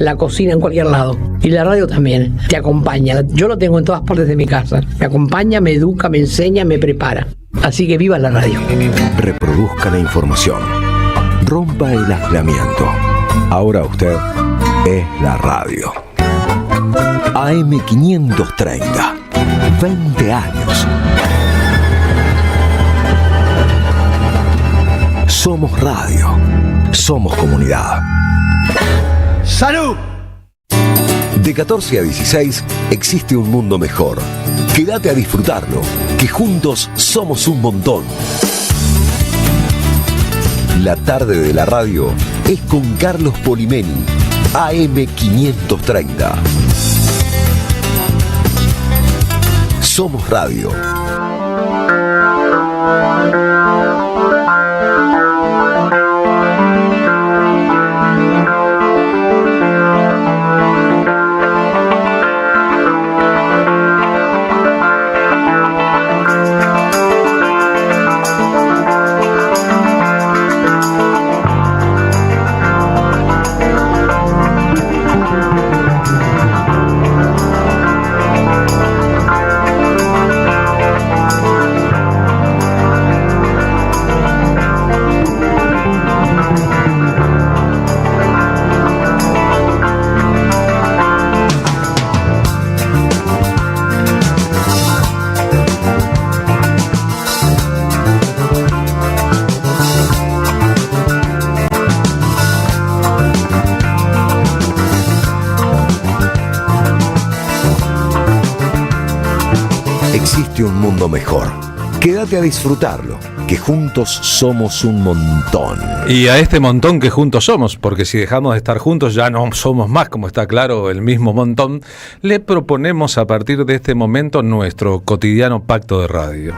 la cocina, en cualquier lado. Y la radio también, te acompaña. Yo lo tengo en todas partes de mi casa. Me acompaña, me educa, me enseña, me prepara. Así que viva la radio. Reproduzca la información. Rompa el aislamiento. Ahora usted es la radio. AM530. 20 años. Somos radio. Somos comunidad. ¡Salud! De 14 a 16 existe un mundo mejor. Quédate a disfrutarlo, que juntos somos un montón. La tarde de la radio es con Carlos Polimeni, AM530. Somos radio. Existe un mundo mejor. Quédate a disfrutarlo, que juntos somos un montón. Y a este montón que juntos somos, porque si dejamos de estar juntos ya no somos más, como está claro, el mismo montón, le proponemos a partir de este momento nuestro cotidiano pacto de radio.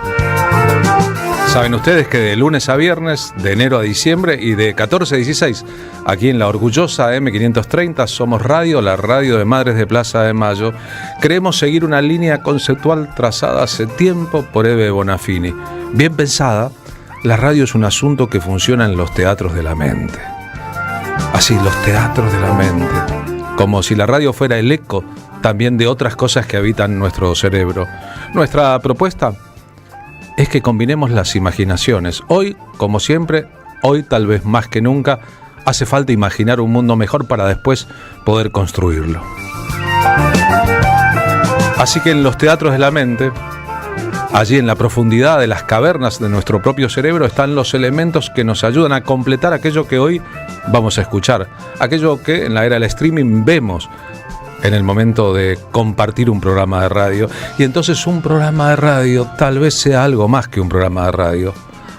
Saben ustedes que de lunes a viernes, de enero a diciembre y de 14 a 16, aquí en la orgullosa M530 Somos Radio, la radio de Madres de Plaza de Mayo, queremos seguir una línea conceptual trazada hace tiempo por Eve Bonafini. Bien pensada, la radio es un asunto que funciona en los teatros de la mente. Así, los teatros de la mente. Como si la radio fuera el eco también de otras cosas que habitan nuestro cerebro. Nuestra propuesta es que combinemos las imaginaciones. Hoy, como siempre, hoy tal vez más que nunca, hace falta imaginar un mundo mejor para después poder construirlo. Así que en los teatros de la mente, allí en la profundidad de las cavernas de nuestro propio cerebro, están los elementos que nos ayudan a completar aquello que hoy vamos a escuchar, aquello que en la era del streaming vemos en el momento de compartir un programa de radio. Y entonces un programa de radio tal vez sea algo más que un programa de radio.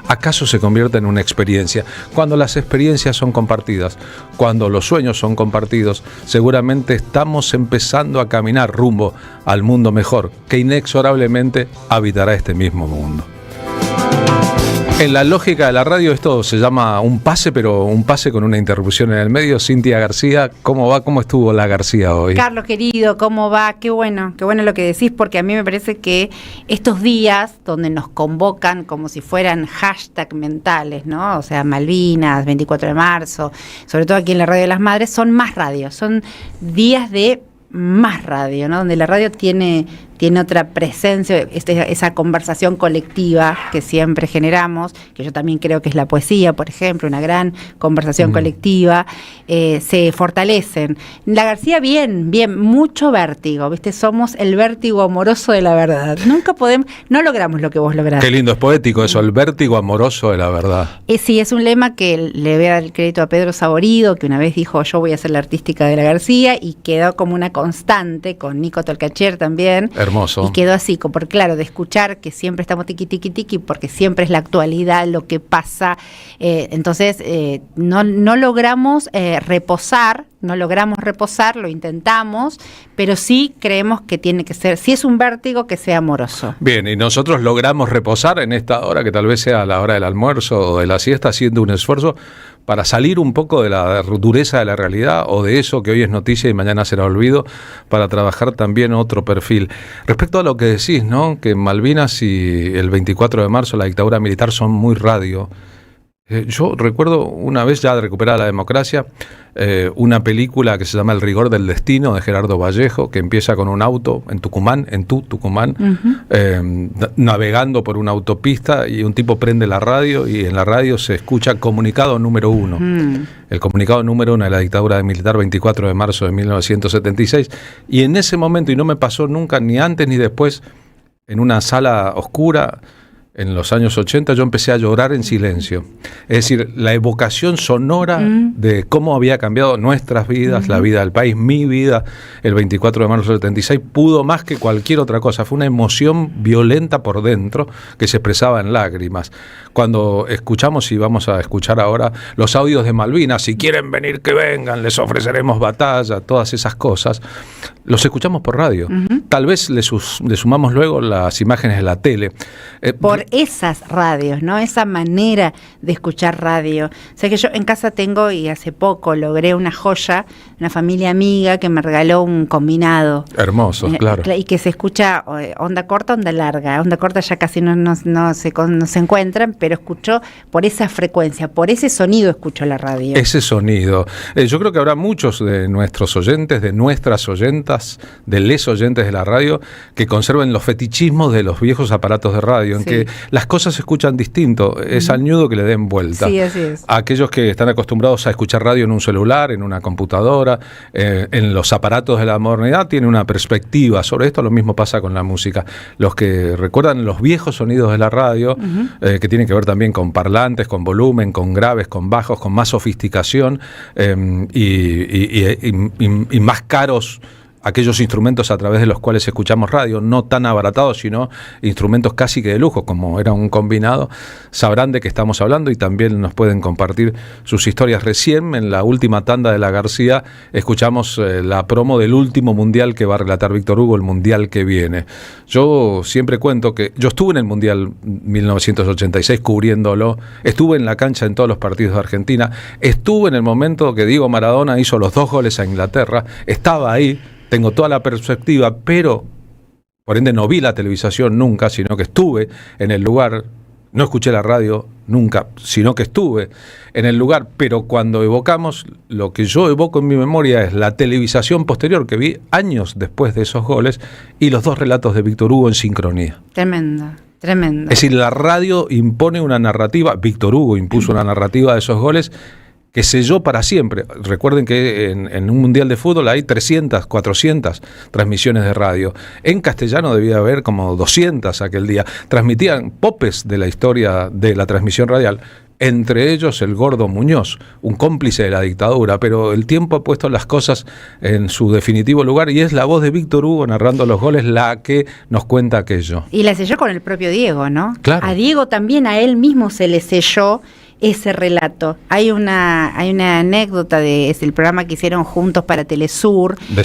¿Acaso se convierte en una experiencia? Cuando las experiencias son compartidas, cuando los sueños son compartidos, seguramente estamos empezando a caminar rumbo al mundo mejor, que inexorablemente habitará este mismo mundo. En la lógica de la radio esto se llama un pase, pero un pase con una interrupción en el medio. Cintia García, ¿cómo va? ¿Cómo estuvo la García hoy? Carlos, querido, ¿cómo va? Qué bueno lo que decís, porque a mí me parece que estos días donde nos convocan como si fueran hashtag mentales, ¿no? O sea, Malvinas, 24 de marzo, sobre todo aquí en la Radio de las Madres, son más radio, son días de más radio, ¿no? Donde la radio tiene otra presencia, esa conversación colectiva que siempre generamos, que yo también creo que es la poesía, por ejemplo, una gran conversación colectiva, se fortalecen. La García, bien, mucho vértigo, ¿viste? Somos el vértigo amoroso de la verdad. No logramos lo que vos lograste. Qué lindo, es poético eso, el vértigo amoroso de la verdad. Sí, es un lema que le voy a dar el crédito a Pedro Saborido, que una vez dijo, yo voy a ser la artística de la García, y quedó como una constante, con Nico Tolcacher también. Hermoso. Y quedó así, porque claro, de escuchar que siempre estamos tiqui, tiqui, tiqui, porque siempre es la actualidad, lo que pasa. Entonces, no logramos reposar, lo intentamos, pero sí creemos que tiene que ser, si es un vértigo, que sea amoroso. Bien, y nosotros logramos reposar en esta hora, que tal vez sea la hora del almuerzo o de la siesta, haciendo un esfuerzo para salir un poco de la dureza de la realidad o de eso que hoy es noticia y mañana será olvido, para trabajar también otro perfil. Respecto a lo que decís, ¿no? Que Malvinas y el 24 de marzo, la dictadura militar, son muy radio. Yo recuerdo una vez ya de recuperada la democracia, una película que se llama El rigor del destino de Gerardo Vallejo, que empieza con un auto en Tucumán, navegando por una autopista, y un tipo prende la radio y en la radio se escucha comunicado número 1. El comunicado número 1 de la dictadura militar, 24 de marzo de 1976. Y en ese momento, y no me pasó nunca, ni antes ni después, en una sala oscura, en los años 80, yo empecé a llorar en silencio. Es decir, la evocación sonora de cómo había cambiado nuestras vidas, la vida del país, mi vida, el 24 de marzo del 76, pudo más que cualquier otra cosa. Fue una emoción violenta por dentro que se expresaba en lágrimas. Cuando escuchamos, y vamos a escuchar ahora, los audios de Malvinas, si quieren venir que vengan, les ofreceremos batalla, todas esas cosas, los escuchamos por radio. Tal vez le sumamos luego las imágenes de la tele. Por esas radios, ¿no? Esa manera de escuchar radio. O sea que yo en casa tengo, y hace poco logré una joya, una familia amiga que me regaló un combinado. Hermoso, claro. Y que se escucha onda corta, onda larga. Onda corta ya casi no se encuentran, pero escucho por esa frecuencia, por ese sonido escucho la radio. Ese sonido. Yo creo que habrá muchos de nuestros oyentes, de nuestras oyentas, de les oyentes de la radio, que conserven los fetichismos de los viejos aparatos de radio, en que las cosas se escuchan distinto, es al ñudo que le den vuelta. Sí, así es. Aquellos que están acostumbrados a escuchar radio en un celular, en una computadora, en los aparatos de la modernidad, tienen una perspectiva sobre esto. Lo mismo pasa con la música. Los que recuerdan los viejos sonidos de la radio, que tienen que ver también con parlantes, con volumen, con graves, con bajos, con más sofisticación y más caros, aquellos instrumentos a través de los cuales escuchamos radio, no tan abaratados, sino instrumentos casi que de lujo, como era un combinado, sabrán de qué estamos hablando y también nos pueden compartir sus historias. Recién, en la última tanda de La García, escuchamos la promo del último mundial que va a relatar Víctor Hugo, el mundial que viene. Yo siempre cuento que yo estuve en el mundial 1986 cubriéndolo, estuve en la cancha en todos los partidos de Argentina, estuve en el momento que Diego Maradona hizo los 2 goles a Inglaterra, estaba ahí. Tengo toda la perspectiva, pero por ende no vi la televisación nunca, sino que estuve en el lugar, no escuché la radio nunca, sino que estuve en el lugar. Pero cuando evocamos, lo que yo evoco en mi memoria es la televisación posterior que vi años después de esos goles y los 2 relatos de Víctor Hugo en sincronía. Tremendo. Es decir, la radio impone una narrativa, Víctor Hugo impuso una narrativa de esos goles que selló para siempre. Recuerden que en un mundial de fútbol hay 300, 400 transmisiones de radio. En castellano debía haber como 200 aquel día. Transmitían popes de la historia de la transmisión radial, entre ellos el Gordo Muñoz, un cómplice de la dictadura, pero el tiempo ha puesto las cosas en su definitivo lugar y es la voz de Víctor Hugo narrando los goles la que nos cuenta aquello. Y la selló con el propio Diego, ¿no? Claro. A Diego también, a él mismo se le selló ese relato. Hay una anécdota es el programa que hicieron juntos para Telesur, de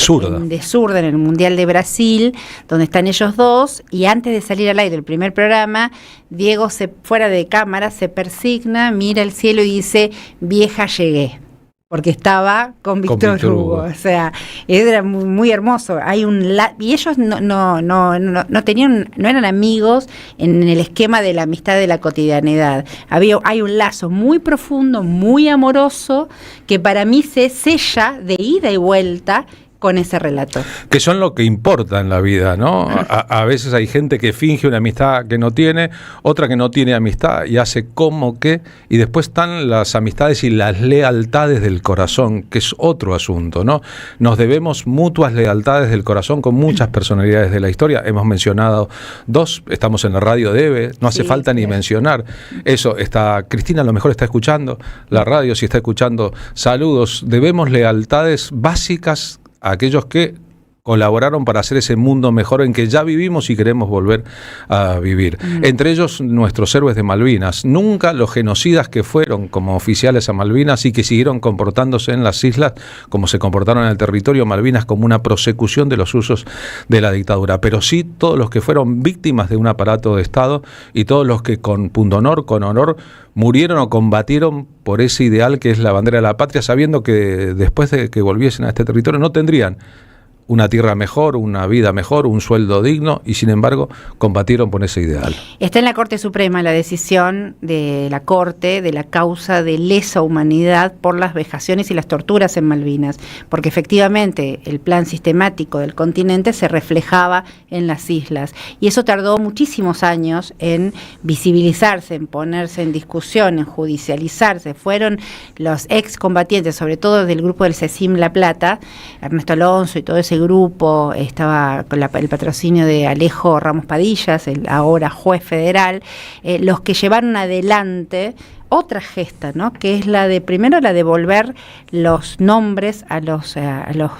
Zurda en el Mundial de Brasil, donde están ellos dos, y antes de salir al aire el primer programa, Diego fuera de cámara se persigna, mira el cielo y dice: vieja, llegué. Porque estaba con Víctor Hugo. O sea, era muy, muy hermoso. Hay y ellos no tenían, no eran amigos en el esquema de la amistad de la cotidianidad. Hay un lazo muy profundo, muy amoroso, que para mí se sella de ida y vuelta con ese relato. Que son lo que importa en la vida, ¿no? A veces hay gente que finge una amistad que no tiene, otra que no tiene amistad y hace como que, y después están las amistades y las lealtades del corazón, que es otro asunto, ¿no? Nos debemos mutuas lealtades del corazón con muchas personalidades de la historia. Hemos mencionado 2, estamos en la radio de Eve, no hace falta ni mencionar eso. Cristina a lo mejor está escuchando la radio, si está escuchando, saludos. Debemos lealtades básicas a aquellos que colaboraron para hacer ese mundo mejor en que ya vivimos y queremos volver a vivir. Entre ellos nuestros héroes de Malvinas, nunca los genocidas que fueron como oficiales a Malvinas y que siguieron comportándose en las islas como se comportaron en el territorio Malvinas, como una prosecución de los usos de la dictadura, pero sí todos los que fueron víctimas de un aparato de Estado y todos los que con pundonor, con honor, murieron o combatieron por ese ideal que es la bandera de la patria, sabiendo que después de que volviesen a este territorio no tendrían una tierra mejor, una vida mejor, un sueldo digno, y sin embargo combatieron por ese ideal. Está en la Corte Suprema la decisión de la Corte de la causa de lesa humanidad por las vejaciones y las torturas en Malvinas, porque efectivamente el plan sistemático del continente se reflejaba en las islas, y eso tardó muchísimos años en visibilizarse, en ponerse en discusión, en judicializarse. Fueron los excombatientes, sobre todo del grupo del CECIM La Plata, Ernesto Alonso y todo ese grupo, estaba con el patrocinio de Alejo Ramos Padillas, el ahora juez federal, los que llevaron adelante otra gesta, ¿no? Que es la de, primero, la de devolver los nombres a los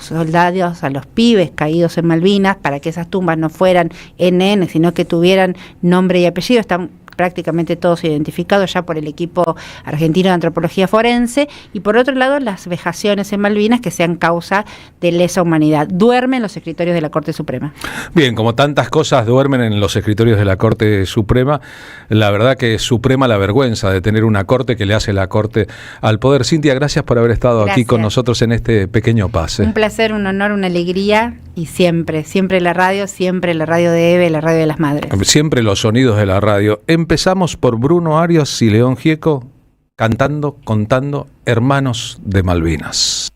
soldados, a los pibes caídos en Malvinas, para que esas tumbas no fueran NN, sino que tuvieran nombre y apellido. Están prácticamente todos identificados ya por el equipo argentino de antropología forense, y por otro lado las vejaciones en Malvinas que sean causa de lesa humanidad. Duermen los escritorios de la Corte Suprema. Bien, como tantas cosas duermen en los escritorios de la Corte Suprema, la verdad que es suprema la vergüenza de tener una Corte que le hace la Corte al poder. Cintia, gracias por haber estado aquí con nosotros en este pequeño pase. Un placer, un honor, una alegría, y siempre la radio de Eve, la radio de las madres. Siempre los sonidos de la radio. Empezamos por Bruno Arias y León Gieco contando Hermanos de Malvinas.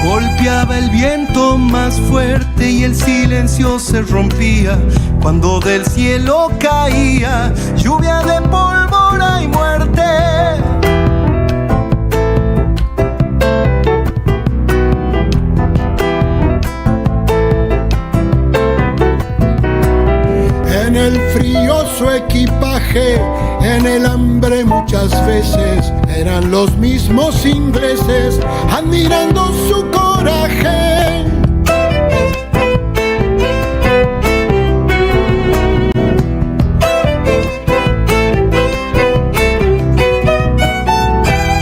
Golpeaba el viento más fuerte y el silencio se rompía cuando del cielo caía lluvia de pólvora y muerte. En el frío su equipaje, en el hambre muchas veces eran los mismos ingleses admirando su coraje.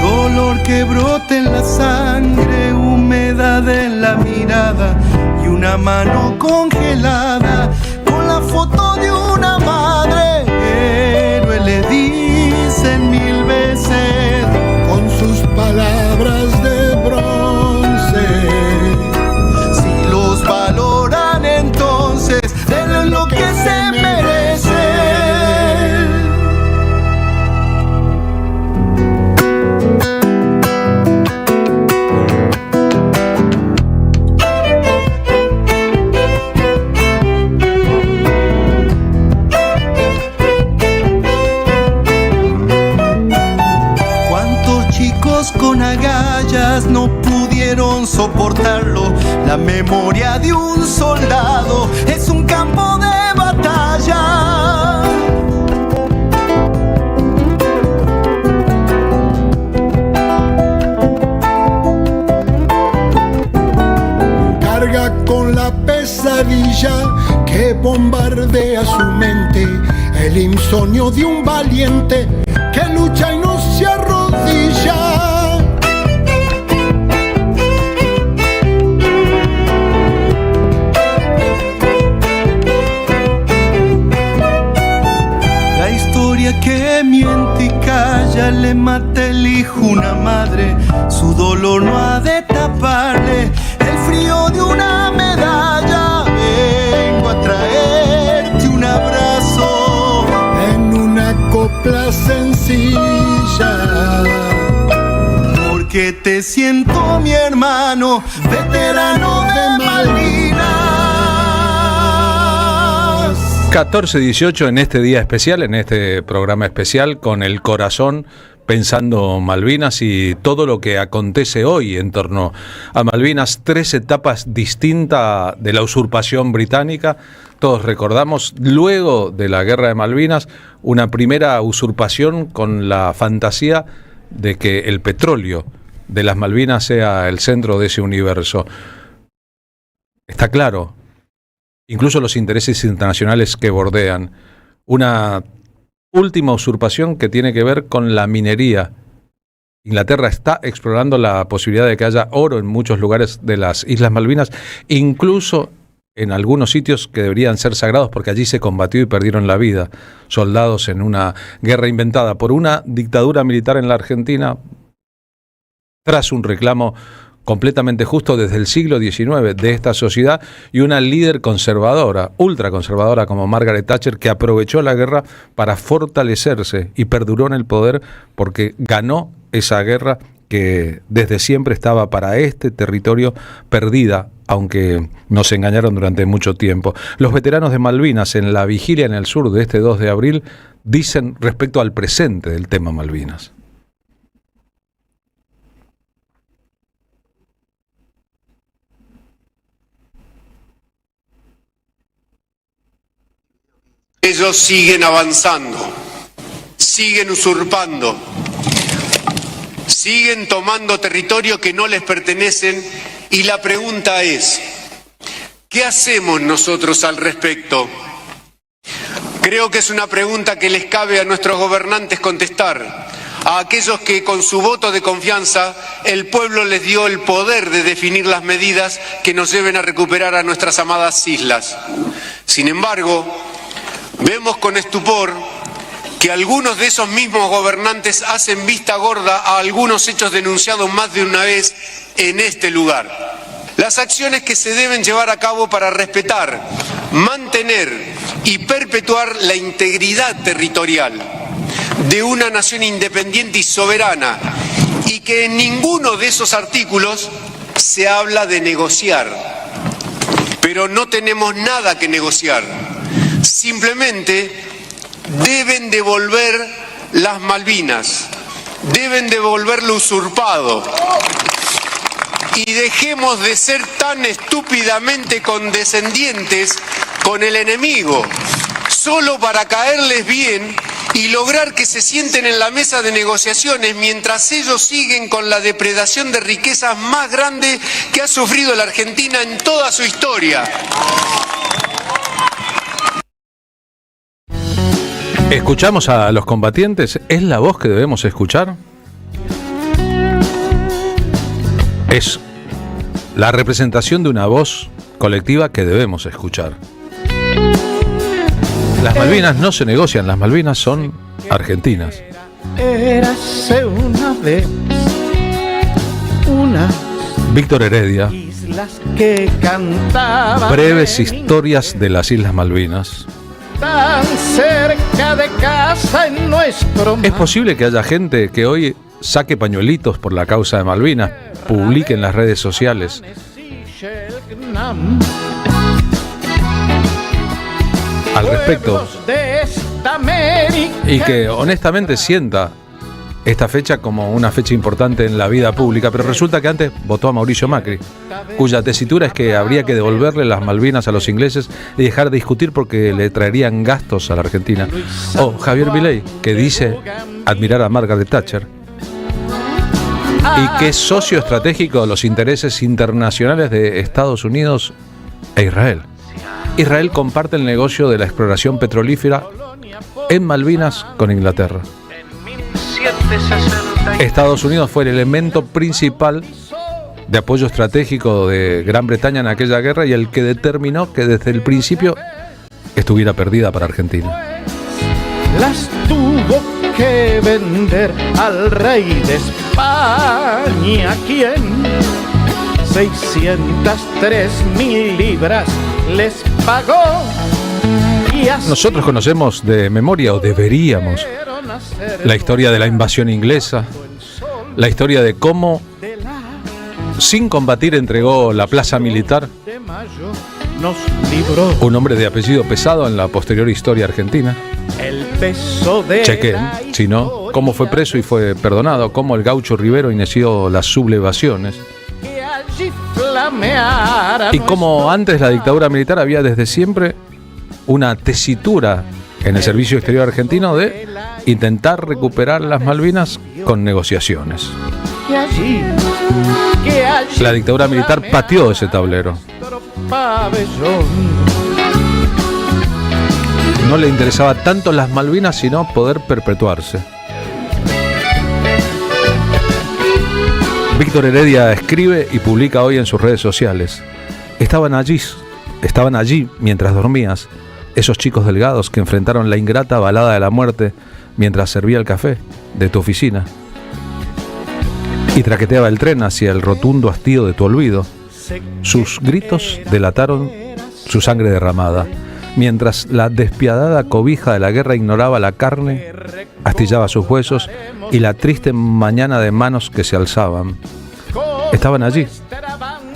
Dolor que brota en la sangre, humedad en la mirada y una mano congelada con la foto de una madre. Héroe le dicen 1000 veces con sus palabras de bronce. Si los valoran entonces, denle lo que se merece. Con agallas no pudieron soportarlo. La memoria de un soldado es un campo de batalla. Carga con la pesadilla que bombardea su mente, el insomnio de un valiente que lucha y no se arrodilla. La historia que miente y calla, le mata el hijo una madre, su dolor no ha de taparle el frío de una medalla. Vengo a traerte un abrazo en una copla sencilla, porque te siento mi hermano, veterano de Malvinas. 14:18 en este día especial, en este programa especial, con el corazón pensando Malvinas y todo lo que acontece hoy en torno a Malvinas. 3 etapas distintas de la usurpación británica. Todos recordamos, luego de la Guerra de Malvinas, una primera usurpación con la fantasía de que el petróleo de las Malvinas sea el centro de ese universo. Está claro, incluso los intereses internacionales que bordean. Una última usurpación que tiene que ver con la minería. Inglaterra está explorando la posibilidad de que haya oro en muchos lugares de las Islas Malvinas, incluso en algunos sitios que deberían ser sagrados porque allí se combatió y perdieron la vida soldados en una guerra inventada por una dictadura militar en la Argentina tras un reclamo completamente justo desde el siglo XIX de esta sociedad, y una líder conservadora, ultraconservadora como Margaret Thatcher, que aprovechó la guerra para fortalecerse y perduró en el poder porque ganó esa guerra que desde siempre estaba para este territorio perdida, aunque nos engañaron durante mucho tiempo. Los veteranos de Malvinas en la vigilia en el sur de este 2 de abril dicen respecto al presente del tema Malvinas. Ellos siguen avanzando, siguen usurpando, siguen tomando territorio que no les pertenecen, y la pregunta es, ¿qué hacemos nosotros al respecto? Creo que es una pregunta que les cabe a nuestros gobernantes contestar, a aquellos que con su voto de confianza el pueblo les dio el poder de definir las medidas que nos lleven a recuperar a nuestras amadas islas. Sin embargo, vemos con estupor que algunos de esos mismos gobernantes hacen vista gorda a algunos hechos denunciados más de una vez en este lugar. Las acciones que se deben llevar a cabo para respetar, mantener y perpetuar la integridad territorial de una nación independiente y soberana, y que en ninguno de esos artículos se habla de negociar. Pero no tenemos nada que negociar. Simplemente deben devolver las Malvinas, deben devolver lo usurpado, y dejemos de ser tan estúpidamente condescendientes con el enemigo, solo para caerles bien y lograr que se sienten en la mesa de negociaciones mientras ellos siguen con la depredación de riquezas más grande que ha sufrido la Argentina en toda su historia. ¿Escuchamos a los combatientes? ¿Es la voz que debemos escuchar? Es la representación de una voz colectiva que debemos escuchar. Las Malvinas no se negocian, las Malvinas son argentinas. Érase una vez una Víctor Heredia, islas que cantaban breves historias de las Islas Malvinas. tan cerca de casa en nuestro mar. ¿Es posible que haya gente que hoy saque pañuelitos por la causa de Malvinas, publique en las redes sociales al respecto y que honestamente sienta esta fecha como una fecha importante en la vida pública, pero resulta que antes votó a Mauricio Macri, cuya tesitura es que habría que devolverle las Malvinas a los ingleses y dejar de discutir porque le traerían gastos a la Argentina? O Javier Milei, que dice admirar a Margaret Thatcher y que es socio estratégico de los intereses internacionales de Estados Unidos e Israel. Israel comparte el negocio de la exploración petrolífera en Malvinas con Inglaterra. Estados Unidos fue el elemento principal de apoyo estratégico de Gran Bretaña en aquella guerra y el que determinó que desde el principio estuviera perdida para Argentina. Las tuvo que vender al rey de España, quien 603.000 libras les pagó. Nosotros conocemos de memoria, o deberíamos, la historia de la invasión inglesa, la historia de cómo, sin combatir, entregó la plaza militar un hombre de apellido Pesado en la posterior historia argentina. Chequen, si no, cómo fue preso y fue perdonado, cómo el gaucho Rivero inició las sublevaciones y cómo antes la dictadura militar había desde siempre una tesitura en el servicio exterior argentino de intentar recuperar las Malvinas con negociaciones. La dictadura militar pateó ese tablero. No le interesaba tanto las Malvinas, sino poder perpetuarse. Víctor Heredia escribe y publica hoy en sus redes sociales: estaban allí estaban allí mientras dormías, esos chicos delgados que enfrentaron la ingrata balada de la muerte mientras servía el café de tu oficina y traqueteaba el tren hacia el rotundo hastío de tu olvido. Sus gritos delataron su sangre derramada, mientras la despiadada cobija de la guerra ignoraba la carne, astillaba sus huesos y la triste mañana de manos que se alzaban. Estaban allí.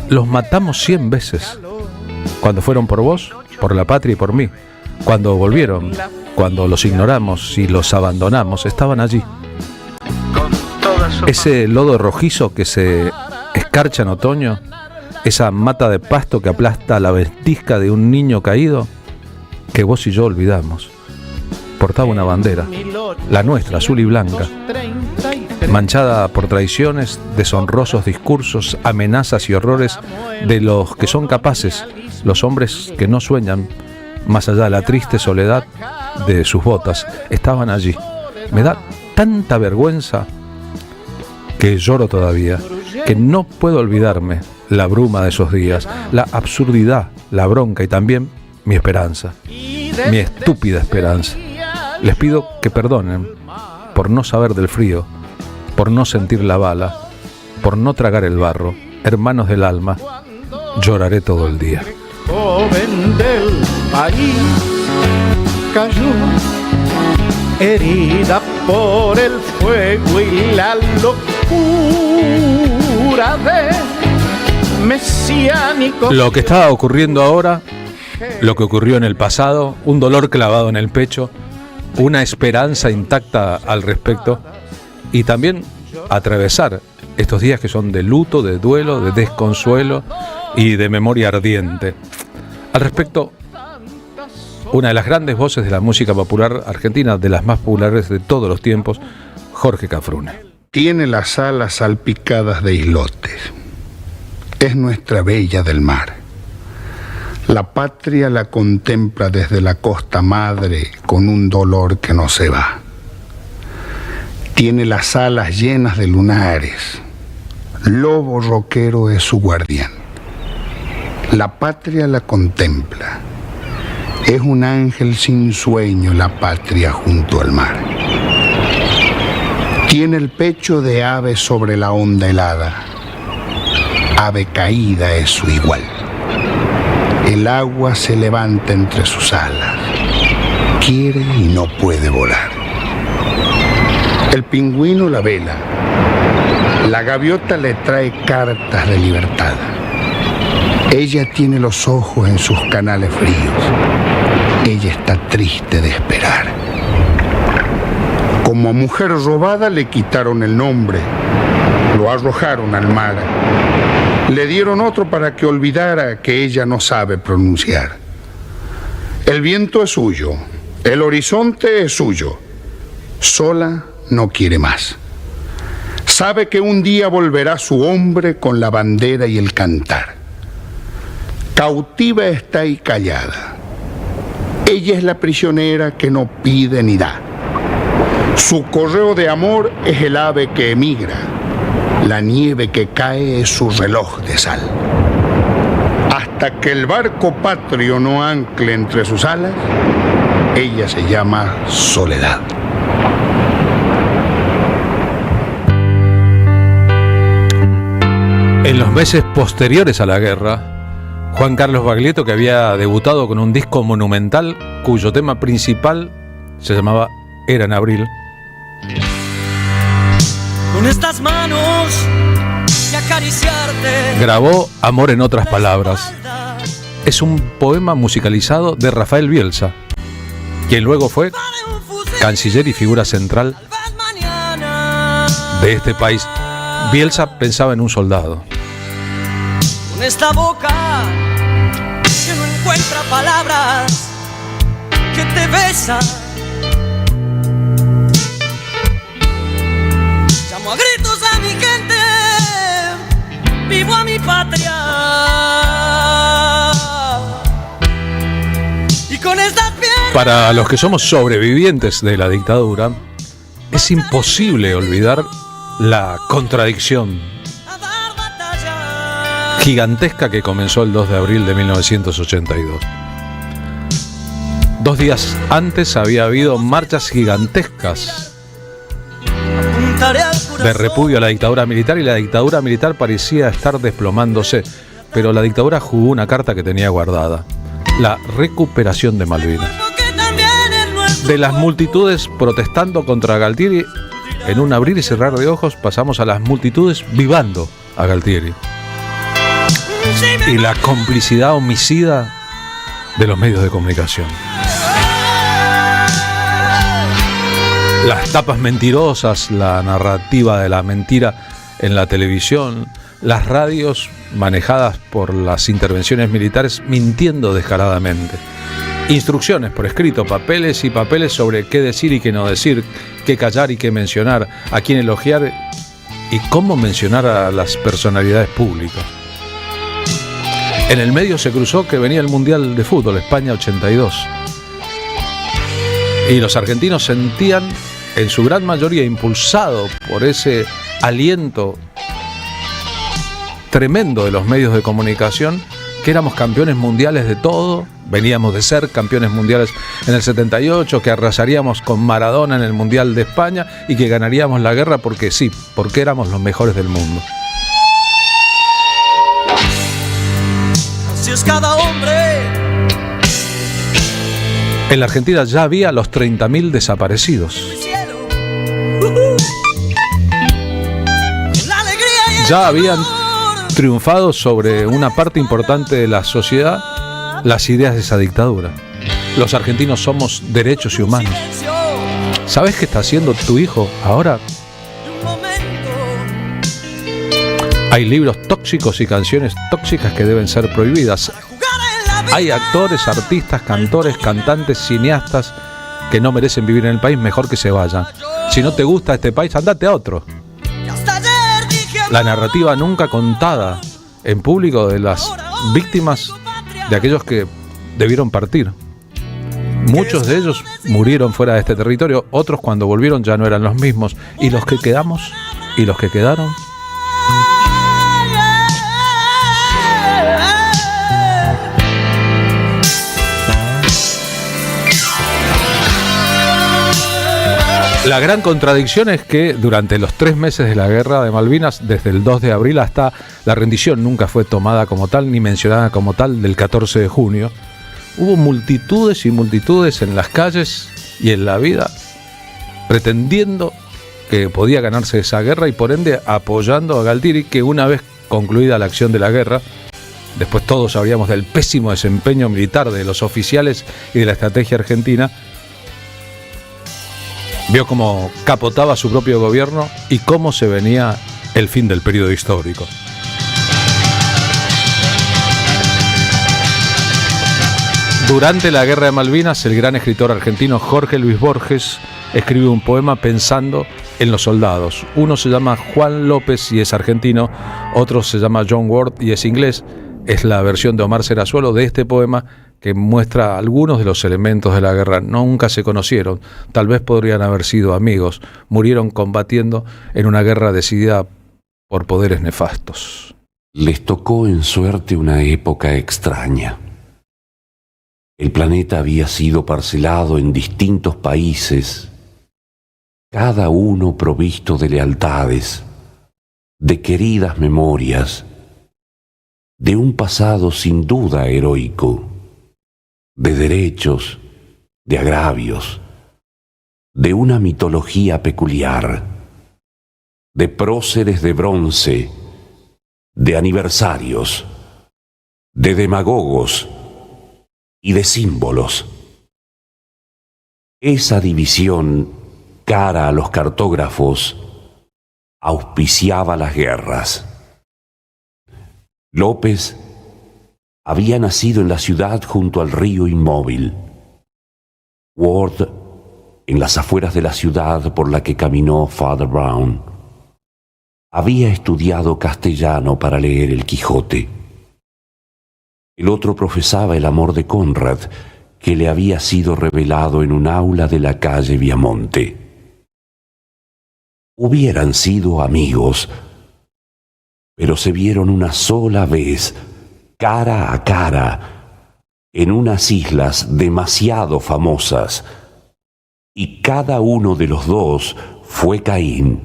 Los matamos 100 veces. Cuando fueron por vos, por la patria y por mí. Cuando volvieron, cuando los ignoramos y los abandonamos, estaban allí. Ese lodo rojizo que se escarcha en otoño, esa mata de pasto que aplasta la ventisca de un niño caído, que vos y yo olvidamos. Portaba una bandera, la nuestra, azul y blanca, manchada por traiciones, deshonrosos discursos, amenazas y horrores de los que son capaces, los hombres que no sueñan, más allá de la triste soledad de sus botas. Estaban allí. Me da tanta vergüenza que lloro todavía, que no puedo olvidarme la bruma de esos días, la absurdidad, la bronca y también mi esperanza, mi estúpida esperanza. Les pido que perdonen por no saber del frío, por no sentir la bala, por no tragar el barro. Hermanos del alma, lloraré todo el día. Joven del país cayó herida por el fuego y la locura de mesiánico. Lo que está ocurriendo ahora, lo que ocurrió en el pasado, un dolor clavado en el pecho, una esperanza intacta al respecto, y también atravesar estos días que son de luto, de duelo, de desconsuelo y de memoria ardiente. Al respecto, una de las grandes voces de la música popular argentina, de las más populares de todos los tiempos, Jorge Cafrune. Tiene las alas salpicadas de islotes. Es nuestra bella del mar. La patria la contempla desde la costa madre con un dolor que no se va. Tiene las alas llenas de lunares. Lobo roquero es su guardián. La patria la contempla. Es un ángel sin sueño la patria junto al mar. Tiene el pecho de ave sobre la onda helada. Ave caída es su igual. El agua se levanta entre sus alas. Quiere y no puede volar. El pingüino la vela. La gaviota le trae cartas de libertad. Ella tiene los ojos en sus canales fríos. Ella está triste de esperar. Como a mujer robada le quitaron el nombre. Lo arrojaron al mar. Le dieron otro para que olvidara que ella no sabe pronunciar. El viento es suyo, el horizonte es suyo. Sola no quiere más. Sabe que un día volverá su hombre con la bandera y el cantar. Cautiva está y callada. Ella es la prisionera que no pide ni da. Su correo de amor es el ave que emigra. La nieve que cae es su reloj de sal. Hasta que el barco patrio no ancle entre sus alas, ella se llama soledad. En los meses posteriores a la guerra, Juan Carlos Baglietto, que había debutado con un disco monumental cuyo tema principal se llamaba Era en abril, con estas manos y acariciarte. Grabó Amor en otras palabras. Es un poema musicalizado de Rafael Bielsa, quien luego fue canciller y figura central de este país. Bielsa pensaba en un soldado. Con esta boca que no encuentra palabras, que te besa. Llamo a gritos a mi gente, vivo a mi patria. Y con estas piernas. Para los que somos sobrevivientes de la dictadura, es imposible olvidar la contradicción gigantesca que comenzó el 2 de abril de 1982. 2 días antes había habido marchas gigantescas de repudio a la dictadura militar, y la dictadura militar parecía estar desplomándose, pero la dictadura jugó una carta que tenía guardada: la recuperación de Malvinas. De las multitudes protestando contra Galtieri, en un abrir y cerrar de ojos pasamos a las multitudes vivando a Galtieri. Y la complicidad homicida de los medios de comunicación. Las tapas mentirosas, la narrativa de la mentira en la televisión, las radios manejadas por las intervenciones militares mintiendo descaradamente. Instrucciones por escrito, papeles y papeles sobre qué decir y qué no decir, qué callar y qué mencionar, a quién elogiar y cómo mencionar a las personalidades públicas. En el medio se cruzó que venía el Mundial de Fútbol, España 82. Y los argentinos sentían, en su gran mayoría, impulsado por ese aliento tremendo de los medios de comunicación, que éramos campeones mundiales de todo. Veníamos de ser campeones mundiales en el 78, que arrasaríamos con Maradona en el Mundial de España y que ganaríamos la guerra porque sí, porque éramos los mejores del mundo. Así es cada hombre. En la Argentina ya había los 30.000 desaparecidos. Ya habían triunfado sobre una parte importante de la sociedad las ideas de esa dictadura. Los argentinos somos derechos y humanos. ¿Sabes qué está haciendo tu hijo ahora? Hay libros tóxicos y canciones tóxicas que deben ser prohibidas. Hay actores, artistas, cantores, cantantes, cineastas que no merecen vivir en el país, mejor que se vayan. Si no te gusta este país, andate a otro. La narrativa nunca contada en público de las víctimas de aquellos que debieron partir. Muchos de ellos murieron fuera de este territorio, otros cuando volvieron ya no eran los mismos. Y los que quedamos y los que quedaron. La gran contradicción es que durante los 3 meses de la guerra de Malvinas, desde el 2 de abril hasta la rendición, nunca fue tomada como tal ni mencionada como tal del 14 de junio, hubo multitudes y multitudes en las calles y en la vida pretendiendo que podía ganarse esa guerra y por ende apoyando a Galtieri, que una vez concluida la acción de la guerra, después todos sabríamos del pésimo desempeño militar de los oficiales y de la estrategia argentina, vio cómo capotaba su propio gobierno y cómo se venía el fin del periodo histórico. Durante la Guerra de Malvinas, el gran escritor argentino Jorge Luis Borges escribe un poema pensando en los soldados. Uno se llama Juan López y es argentino, otro se llama John Ward y es inglés. Es la versión de Omar Serazuelo de este poema que muestra algunos de los elementos de la guerra. Nunca se conocieron, tal vez podrían haber sido amigos, murieron combatiendo en una guerra decidida por poderes nefastos. Les tocó en suerte una época extraña. El planeta había sido parcelado en distintos países, cada uno provisto de lealtades, de queridas memorias, de un pasado sin duda heroico, de derechos, de agravios, de una mitología peculiar, de próceres de bronce, de aniversarios, de demagogos y de símbolos. Esa división, cara a los cartógrafos, auspiciaba las guerras. López había nacido en la ciudad junto al río Inmóvil. Ward en las afueras de la ciudad por la que caminó Father Brown. Había estudiado castellano para leer el Quijote. El otro profesaba el amor de Conrad, que le había sido revelado en un aula de la calle Viamonte. Hubieran sido amigos pero se vieron una sola vez, cara a cara, en unas islas demasiado famosas, y cada uno de los dos fue Caín,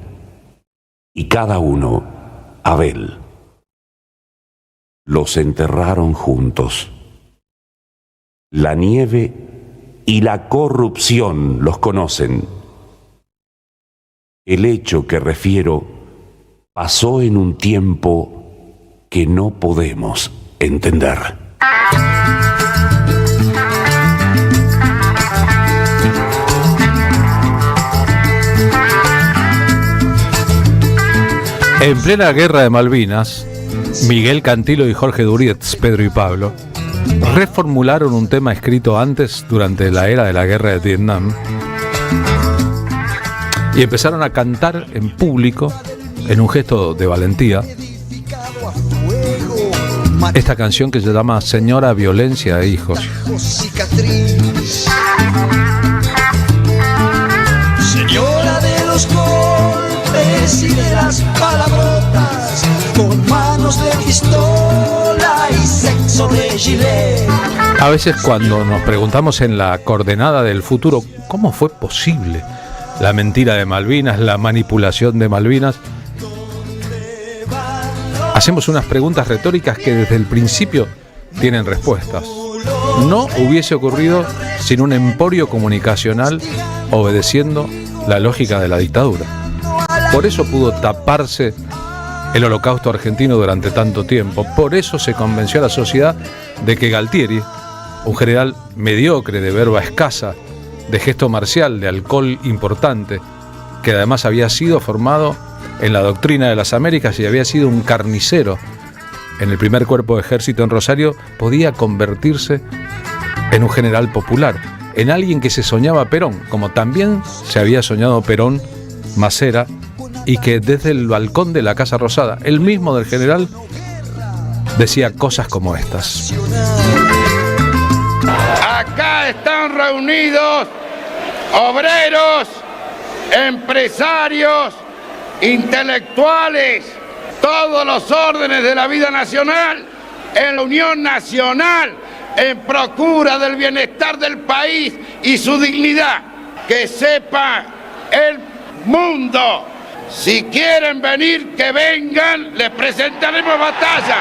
y cada uno Abel. Los enterraron juntos. La nieve y la corrupción los conocen. El hecho que refiero pasó en un tiempo que no podemos entender. En plena guerra de Malvinas, Miguel Cantilo y Jorge Durietz, Pedro y Pablo, reformularon un tema escrito antes durante la era de la guerra de Vietnam y empezaron a cantar en público, en un gesto de valentía, esta canción que se llama Señora Violencia e Hijos. Señora de los golpes y de las palabrotas, con manos de pistola y sexo de gilet. A veces cuando nos preguntamos en la coordenada del futuro, ¿cómo fue posible la mentira de Malvinas, la manipulación de Malvinas? Hacemos unas preguntas retóricas que desde el principio tienen respuestas. No hubiese ocurrido sin un emporio comunicacional obedeciendo la lógica de la dictadura. Por eso pudo taparse el holocausto argentino durante tanto tiempo. Por eso se convenció a la sociedad de que Galtieri, un general mediocre, de verba escasa, de gesto marcial, de alcohol importante, que además había sido formado en la doctrina de las Américas y había sido un carnicero en el primer cuerpo de ejército en Rosario, podía convertirse en un general popular, en alguien que se soñaba Perón, como también se había soñado Perón, Macera, y que desde el balcón de la Casa Rosada, el mismo del general, decía cosas como estas. Acá están reunidos obreros, empresarios, intelectuales, todos los órdenes de la vida nacional, en la Unión Nacional, en procura del bienestar del país y su dignidad. Que sepa el mundo, si quieren venir, que vengan, les presentaremos batalla.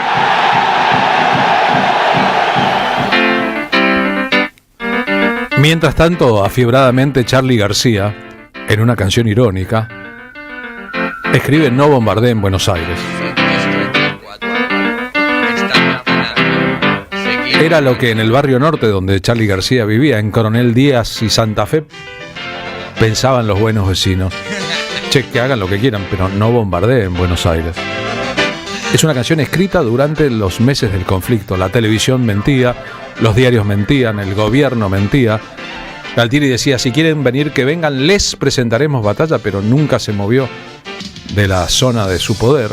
Mientras tanto, afiebradamente, Charly García, en una canción irónica, escribe No bombardeen en Buenos Aires. Era lo que en el barrio norte donde Charly García vivía, en Coronel Díaz y Santa Fe, pensaban los buenos vecinos. Che, que hagan lo que quieran, pero no bombardeen en Buenos Aires. Es una canción escrita durante los meses del conflicto. La televisión mentía, los diarios mentían, el gobierno mentía. Galtieri decía, si quieren venir, que vengan, les presentaremos batalla, pero nunca se movió de la zona de su poder.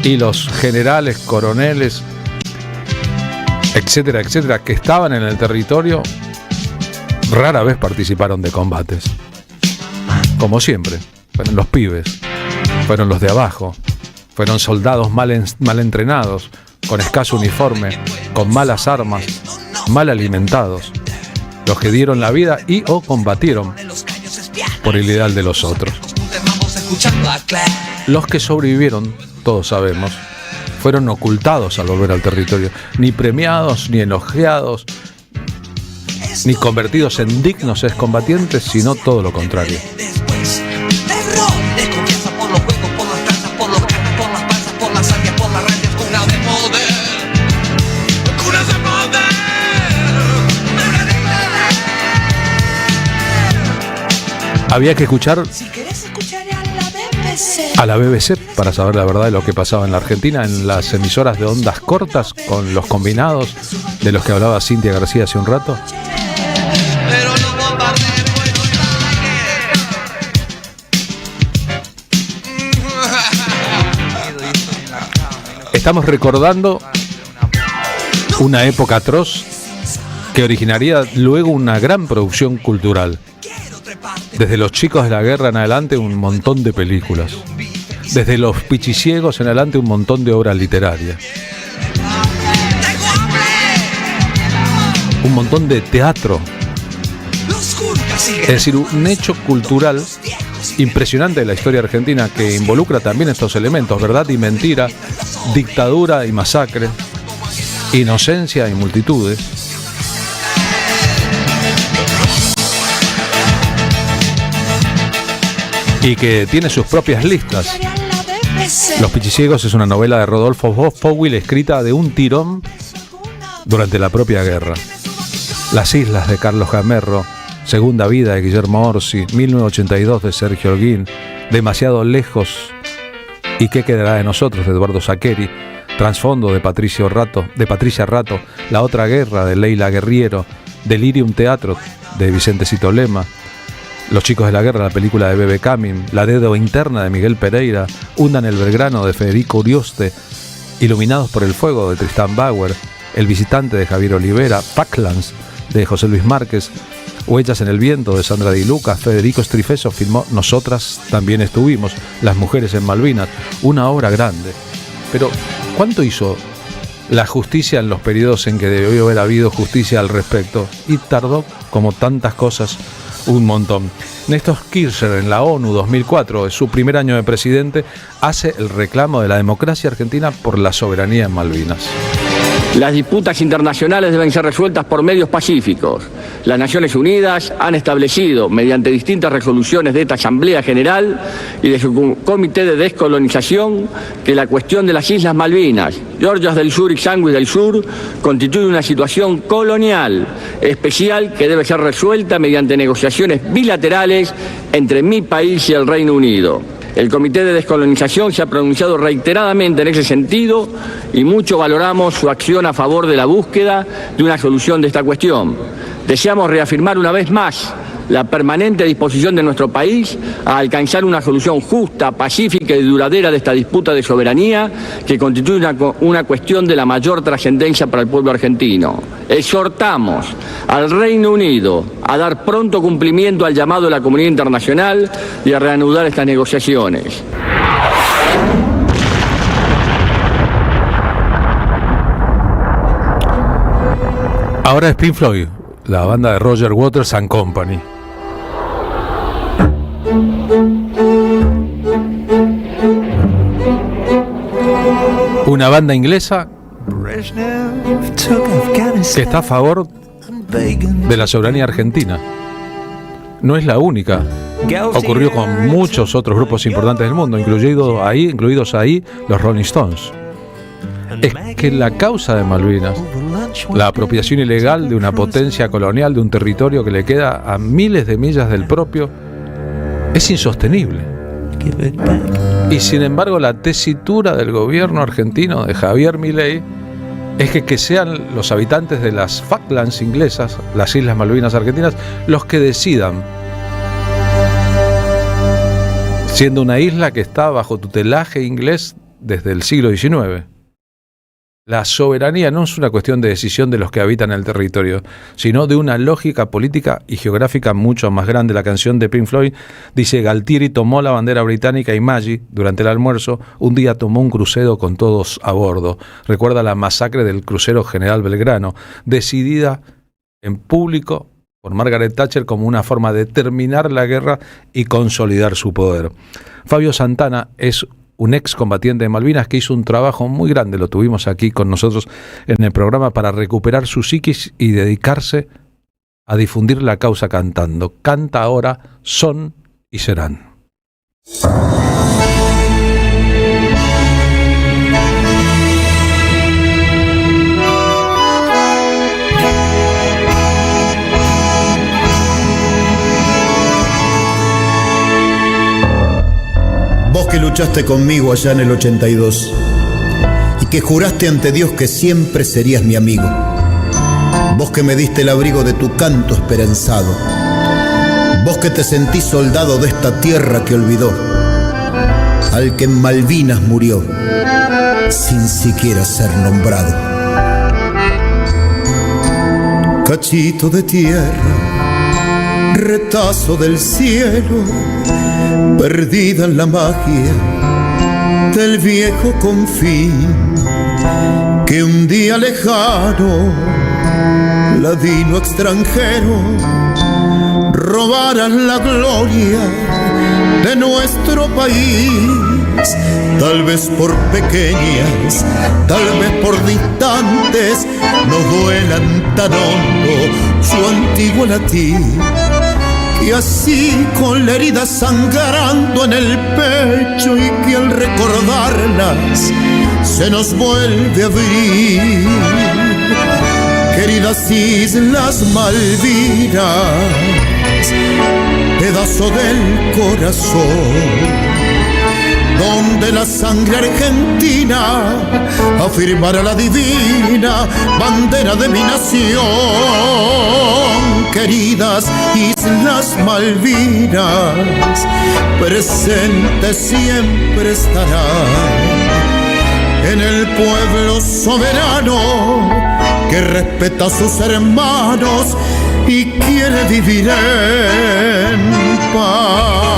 Y los generales, coroneles, etcétera, etcétera, que estaban en el territorio, rara vez participaron de combates. Como siempre, fueron los pibes, fueron los de abajo, fueron soldados mal entrenados, con escaso uniforme, con malas armas, mal alimentados, los que dieron la vida y o combatieron por el ideal de los otros. Los que sobrevivieron, todos sabemos, fueron ocultados al volver al territorio, ni premiados, ni elogiados, ni convertidos en dignos excombatientes, sino todo lo contrario. Había que escuchar a la BBC para saber la verdad de lo que pasaba en la Argentina, en las emisoras de ondas cortas, con los combinados de los que hablaba Cintia García hace un rato. Estamos recordando una época atroz que originaría luego una gran producción cultural. Desde Los Chicos de la Guerra en adelante, un montón de películas. Desde Los Pichiciegos en adelante un montón de obras literarias. Un montón de teatro. Es decir, un hecho cultural impresionante de la historia argentina que involucra también estos elementos, verdad y mentira, dictadura y masacre, inocencia y multitudes. Y que tiene sus propias listas. Los Pichiciegos es una novela de Rodolfo Fowil escrita de un tirón durante la propia guerra. Las Islas de Carlos Gamerro, Segunda Vida de Guillermo Orsi, 1982 de Sergio Holguín, Demasiado Lejos y ¿Qué quedará de nosotros? De Eduardo Saccheri, Trasfondo de Patricia Rato, La Otra Guerra de Leila Guerriero, Delirium Teatro de Vicente Citolema, Los Chicos de la Guerra, la película de Bebe Camin, La Dedo Interna de Miguel Pereira, Hundan el Belgrano de Federico Urioste, Iluminados por el Fuego de Tristán Bauer, El Visitante de Javier Olivera, Falklands de José Luis Márquez, Huellas en el Viento de Sandra Di Luca. Federico Strifeso filmó Nosotras también estuvimos, Las Mujeres en Malvinas, una obra grande. Pero, ¿cuánto hizo la justicia en los periodos en que debió haber habido justicia al respecto? Y tardó, como tantas cosas, un montón. Néstor Kirchner en la ONU 2004, en su primer año de presidente, hace el reclamo de la democracia argentina por la soberanía en Malvinas. Las disputas internacionales deben ser resueltas por medios pacíficos. Las Naciones Unidas han establecido, mediante distintas resoluciones de esta Asamblea General y de su Comité de Descolonización, que la cuestión de las Islas Malvinas, Georgias del Sur y Sandwich del Sur, constituye una situación colonial especial que debe ser resuelta mediante negociaciones bilaterales entre mi país y el Reino Unido. El Comité de Descolonización se ha pronunciado reiteradamente en ese sentido y mucho valoramos su acción a favor de la búsqueda de una solución de esta cuestión. Deseamos reafirmar una vez más la permanente disposición de nuestro país a alcanzar una solución justa, pacífica y duradera de esta disputa de soberanía que constituye una cuestión de la mayor trascendencia para el pueblo argentino. Exhortamos al Reino Unido a dar pronto cumplimiento al llamado de la comunidad internacional y a reanudar estas negociaciones. Ahora es Pink Floyd, la banda de Roger Waters and Company. Una banda inglesa que está a favor de la soberanía argentina. No es la única. Ocurrió con muchos otros grupos importantes del mundo, incluidos ahí los Rolling Stones. Es que la causa de Malvinas, la apropiación ilegal de una potencia colonial de un territorio que le queda a miles de millas del propio, es insostenible. Y sin embargo la tesitura del gobierno argentino de Javier Milei es que sean los habitantes de las Falklands inglesas, las Islas Malvinas argentinas, los que decidan, siendo una isla que está bajo tutelaje inglés desde el siglo XIX. La soberanía no es una cuestión de decisión de los que habitan el territorio, sino de una lógica política y geográfica mucho más grande. La canción de Pink Floyd dice: Galtieri tomó la bandera británica y Maggi, durante el almuerzo, un día tomó un crucero con todos a bordo. Recuerda la masacre del crucero General Belgrano, decidida en público por Margaret Thatcher como una forma de terminar la guerra y consolidar su poder. Fabio Santana es un excombatiente de Malvinas que hizo un trabajo muy grande, lo tuvimos aquí con nosotros en el programa, para recuperar su psiquis y dedicarse a difundir la causa cantando. Canta ahora Son y Serán. Vos que luchaste conmigo allá en el 82 y que juraste ante Dios que siempre serías mi amigo. Vos que me diste el abrigo de tu canto esperanzado. Vos que te sentís soldado de esta tierra que olvidó al que en Malvinas murió sin siquiera ser nombrado. Cachito de tierra, retazo del cielo, perdida en la magia del viejo confín que un día lejano ladino extranjero robaran la gloria de nuestro país. Tal vez por pequeñas, tal vez por distantes, nos duelan tan hondo su antiguo latir, que así con la herida sangrando en el pecho y que al recordarlas se nos vuelve a abrir. Queridas Islas Malvinas, pedazo del corazón, donde la sangre argentina afirmará la divina bandera de mi nación. Queridas Islas Malvinas, presente siempre estará en el pueblo soberano que respeta a sus hermanos y quiere vivir en paz.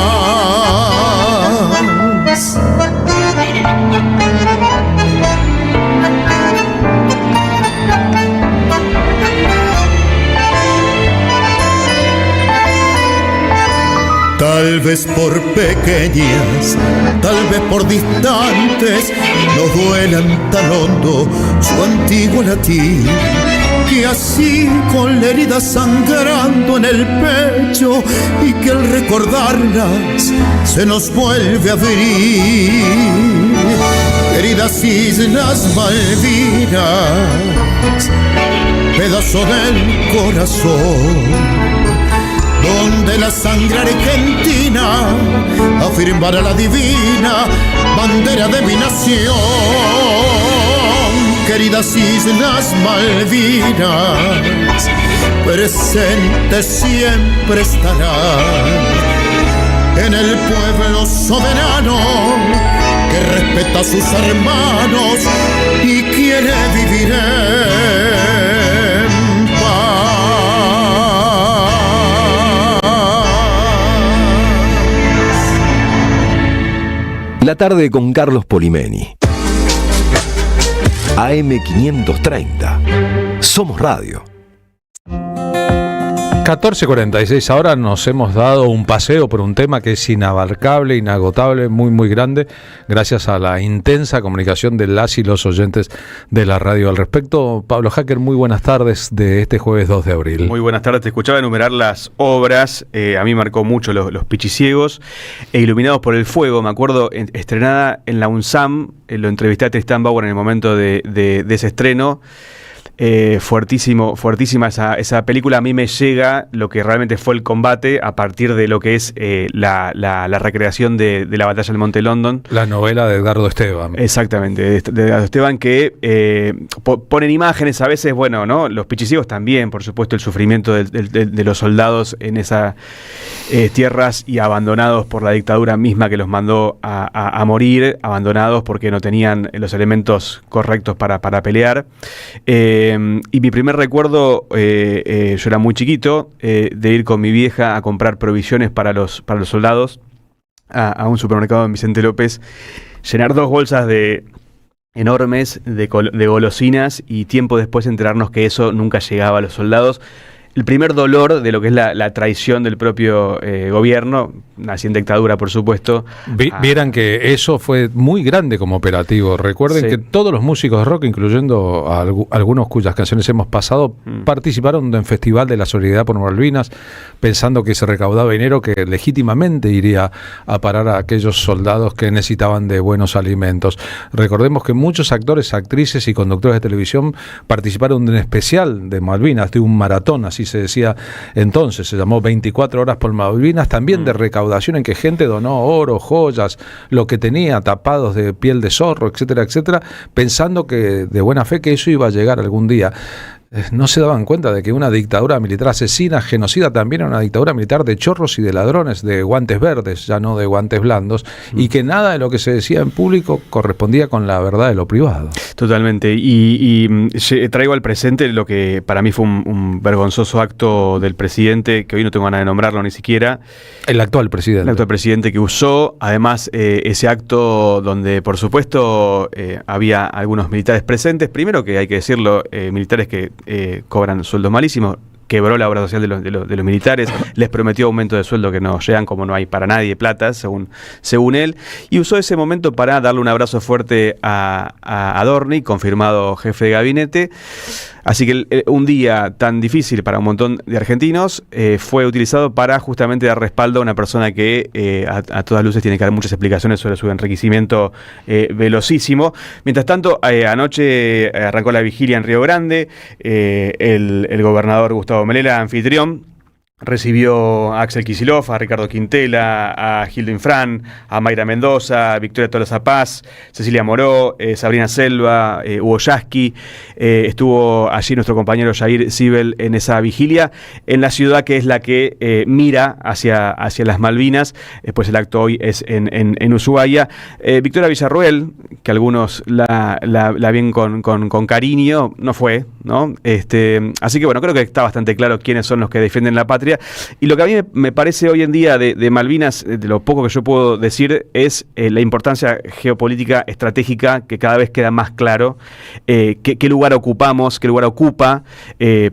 Tal vez por pequeñas, tal vez por distantes, nos duelan tan hondo su antiguo latir, que así con la herida sangrando en el pecho y que al recordarlas se nos vuelve a abrir. Queridas Islas Malvinas, pedazo del corazón, donde la sangre argentina afirmará la divina bandera de mi nación. Queridas Islas Malvinas, presentes siempre estarán en el pueblo soberano que respeta a sus hermanos y quiere vivir en La tarde con Carlos Polimeni. AM530. Somos Radio. 14:46, ahora nos hemos dado un paseo por un tema que es inabarcable, inagotable, muy muy grande, gracias a la intensa comunicación de las y los oyentes de la radio al respecto. Pablo Hacker, muy buenas tardes de este jueves 2 de abril. Muy buenas tardes, te escuchaba enumerar las obras, a mí marcó mucho los Pichiciegos e Iluminados por el Fuego, me acuerdo, estrenada en la UNSAM, lo entrevisté a Tristán Bauer en el momento de ese estreno. Fuertísima esa película. A mí me llega lo que realmente fue el combate a partir de lo que es la recreación de la batalla del Monte London. La novela de Edgardo Esteban. Exactamente, de Edgardo Esteban, que ponen imágenes a veces, bueno, ¿no? Los Pichiciegos también, por supuesto, el sufrimiento de los soldados en esas tierras y abandonados por la dictadura misma que los mandó a morir, abandonados porque no tenían los elementos correctos para pelear. Y mi primer recuerdo, yo era muy chiquito, de ir con mi vieja a comprar provisiones para los soldados a un supermercado en Vicente López, llenar 2 bolsas enormes de golosinas y tiempo después enterarnos que eso nunca llegaba a los soldados. El primer dolor de lo que es la traición del propio gobierno, nací en dictadura, por supuesto. Vieran que eso fue muy grande como operativo. Recuerden que todos los músicos de rock, incluyendo algunos cuyas canciones hemos pasado, participaron en Festival de la Solidaridad por Malvinas, pensando que se recaudaba dinero que legítimamente iría a parar a aquellos soldados que necesitaban de buenos alimentos. Recordemos que muchos actores, actrices y conductores de televisión participaron de un especial de Malvinas, de un maratón, así se decía entonces, se llamó 24 horas por Malvinas, también de recaudación en que gente donó oro, joyas, lo que tenía, tapados de piel de zorro, etcétera, etcétera, pensando que de buena fe que eso iba a llegar algún día. no se daban cuenta de que una dictadura militar asesina, genocida, también era una dictadura militar de chorros y de ladrones, de guantes verdes, ya no de guantes blandos, y que nada de lo que se decía en público correspondía con la verdad de lo privado. Totalmente. Y traigo al presente lo que para mí fue un vergonzoso acto del presidente, que hoy no tengo ganas de nombrarlo ni siquiera. El actual presidente. El actual presidente que usó, además, ese acto donde, por supuesto, había algunos militares presentes. Primero que hay que decirlo, militares que cobran sueldos malísimos. Quebró la obra social de los militares, les prometió aumento de sueldo que no llegan, como no hay para nadie plata, según él, y usó ese momento para darle un abrazo fuerte a Adorni, confirmado jefe de gabinete. Así que un día tan difícil para un montón de argentinos fue utilizado para justamente dar respaldo a una persona que a todas luces tiene que dar muchas explicaciones sobre su enriquecimiento velocísimo. Mientras tanto, anoche arrancó la vigilia en Río Grande, el gobernador Gustavo Melella, anfitrión, recibió a Axel Kicillof, a Ricardo Quintela, a Gildo Infran, a Mayra Mendoza, a Victoria Tolosa Paz, Cecilia Moró, Sabrina Selva, Hugo Yasky. Estuvo allí nuestro compañero Jair Sibel en esa vigilia, en la ciudad que es la que mira hacia las Malvinas. Pues el acto hoy es en Ushuaia. Victoria Villarruel, que algunos la ven con cariño, no fue, ¿no? Así que bueno, creo que está bastante claro quiénes son los que defienden la patria. Y lo que a mí me parece hoy en día de Malvinas, de lo poco que yo puedo decir, es la importancia geopolítica estratégica que cada vez queda más claro, qué lugar ocupamos, qué lugar ocupa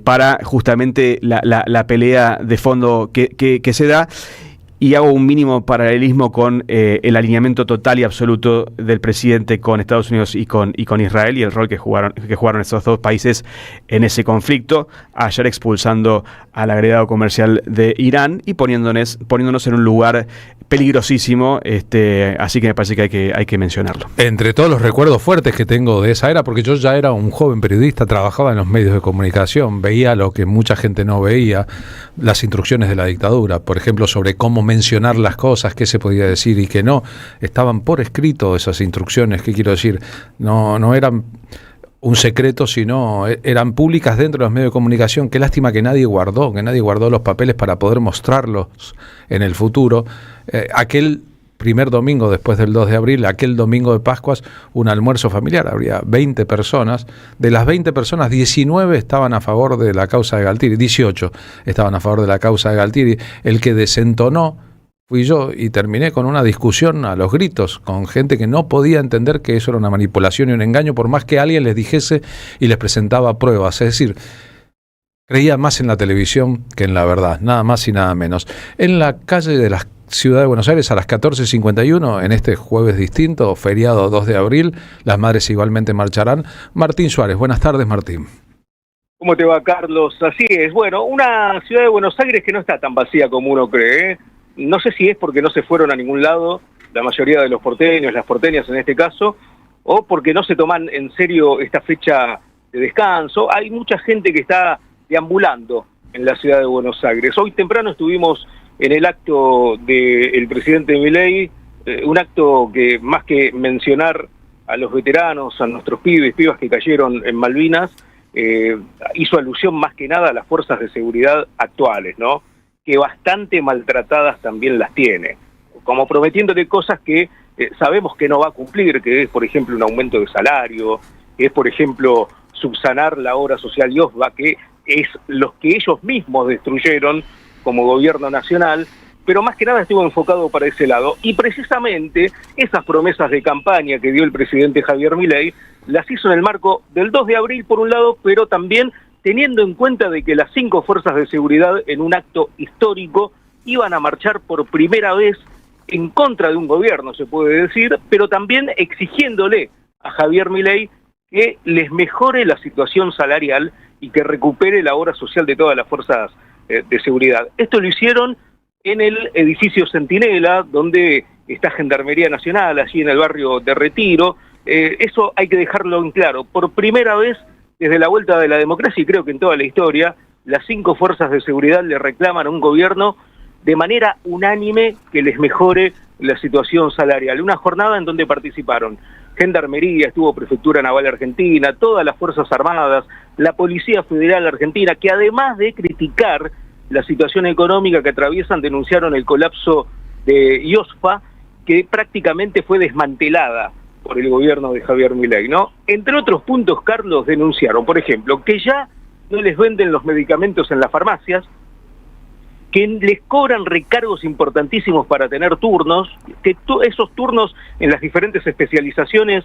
para justamente la pelea de fondo que se da. Y hago un mínimo paralelismo con el alineamiento total y absoluto del presidente con Estados Unidos y con Israel, y el rol que jugaron estos dos países en ese conflicto, ayer expulsando al agregado comercial de Irán y poniéndonos en un lugar peligrosísimo, así que me parece que hay que mencionarlo. Entre todos los recuerdos fuertes que tengo de esa era, porque yo ya era un joven periodista, trabajaba en los medios de comunicación, veía lo que mucha gente no veía, las instrucciones de la dictadura, por ejemplo, sobre cómo mencionar las cosas, qué se podía decir y qué no, estaban por escrito esas instrucciones. ¿Qué quiero decir? No eran un secreto, sino eran públicas dentro de los medios de comunicación. Qué lástima que nadie guardó los papeles para poder mostrarlos en el futuro. Aquel primer domingo después del 2 de abril, aquel domingo de Pascuas, un almuerzo familiar, habría 20 personas. De las 20 personas, 19 estaban a favor de la causa de Galtieri, 18 estaban a favor de la causa de Galtieri. El que desentonó fui yo, y terminé con una discusión a los gritos con gente que no podía entender que eso era una manipulación y un engaño, por más que alguien les dijese y les presentaba pruebas. Es decir, creía más en la televisión que en la verdad, nada más y nada menos. En la calle de la Ciudad de Buenos Aires, a las 14:51, en este jueves distinto, feriado 2 de abril, las madres igualmente marcharán. Martín Suárez, buenas tardes, Martín. ¿Cómo te va, Carlos? Así es. Bueno, una ciudad de Buenos Aires que no está tan vacía como uno cree, ¿eh? No sé si es porque no se fueron a ningún lado, la mayoría de los porteños, las porteñas en este caso, o porque no se toman en serio esta fecha de descanso. Hay mucha gente que está deambulando en la ciudad de Buenos Aires. Hoy temprano estuvimos en el acto del presidente Milei, un acto que más que mencionar a los veteranos, a nuestros pibes, pibas que cayeron en Malvinas, hizo alusión más que nada a las fuerzas de seguridad actuales, ¿no? Que bastante maltratadas también las tiene, como prometiéndole cosas que sabemos que no va a cumplir, que es, por ejemplo, un aumento de salario, que es, por ejemplo, subsanar la obra social IOSBA, que es los que ellos mismos destruyeron como gobierno nacional, pero más que nada estuvo enfocado para ese lado. Y precisamente esas promesas de campaña que dio el presidente Javier Milei las hizo en el marco del 2 de abril, por un lado, pero también teniendo en cuenta de que las 5 fuerzas de seguridad, en un acto histórico, iban a marchar por primera vez en contra de un gobierno, se puede decir, pero también exigiéndole a Javier Milei que les mejore la situación salarial y que recupere la obra social de todas las fuerzas de seguridad. Esto lo hicieron en el edificio Centinela, donde está Gendarmería Nacional, allí en el barrio de Retiro. Eso hay que dejarlo en claro. Por primera vez, desde la vuelta de la democracia, y creo que en toda la historia, las 5 fuerzas de seguridad le reclaman a un gobierno de manera unánime que les mejore la situación salarial. Una jornada en donde participaron Gendarmería, estuvo Prefectura Naval Argentina, todas las Fuerzas Armadas, la Policía Federal Argentina, que además de criticar la situación económica que atraviesan, denunciaron el colapso de IOSFA, que prácticamente fue desmantelada por el gobierno de Javier Milei, ¿no? Entre otros puntos, Carlos, denunciaron, por ejemplo, que ya no les venden los medicamentos en las farmacias, que les cobran recargos importantísimos para tener turnos, que esos turnos en las diferentes especializaciones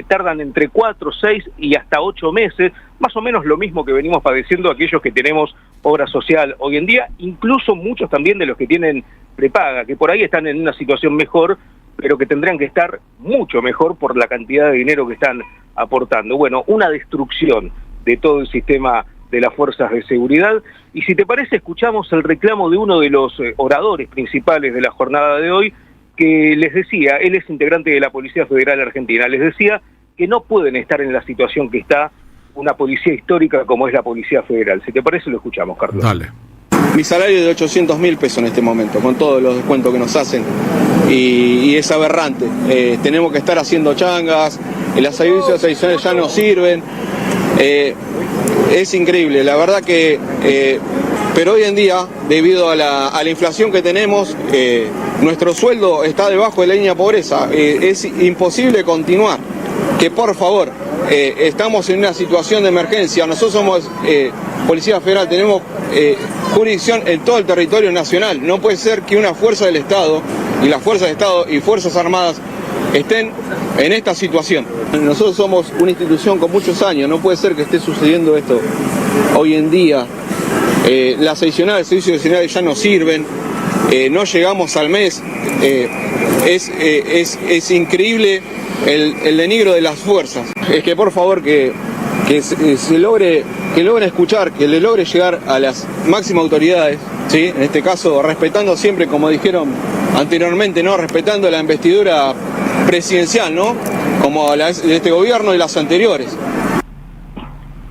tardan entre 4, 6 y hasta 8 meses, más o menos lo mismo que venimos padeciendo aquellos que tenemos obra social hoy en día, incluso muchos también de los que tienen prepaga, que por ahí están en una situación mejor, pero que tendrían que estar mucho mejor por la cantidad de dinero que están aportando. Bueno, una destrucción de todo el sistema de las fuerzas de seguridad. Y si te parece, escuchamos el reclamo de uno de los oradores principales de la jornada de hoy, que les decía, él es integrante de la Policía Federal Argentina, les decía que no pueden estar en la situación que está una policía histórica como es la Policía Federal. Si te parece, lo escuchamos, Carlos. Dale. Mi salario es de 800.000 pesos en este momento, con todos los descuentos que nos hacen, y es aberrante. Tenemos que estar haciendo changas, las servicios adicionales ya no sirven. Es increíble, la verdad que, pero hoy en día, debido a la inflación que tenemos, nuestro sueldo está debajo de la línea de pobreza, es imposible continuar, que por favor, estamos en una situación de emergencia, nosotros somos Policía Federal, tenemos jurisdicción en todo el territorio nacional, no puede ser que una fuerza del Estado, y las fuerzas de Estado y Fuerzas Armadas estén en esta situación. Nosotros somos una institución con muchos años, no puede ser que esté sucediendo esto hoy en día. Las adicionales, servicios adicionales ya no sirven, no llegamos al mes, es increíble el denigro de las fuerzas. Es que por favor que se logre, que logren escuchar, que le logre llegar a las máximas autoridades, ¿sí? En este caso respetando siempre, como dijeron anteriormente, ¿no? Respetando la investidura presidencial, ¿no? Como de este gobierno y las anteriores.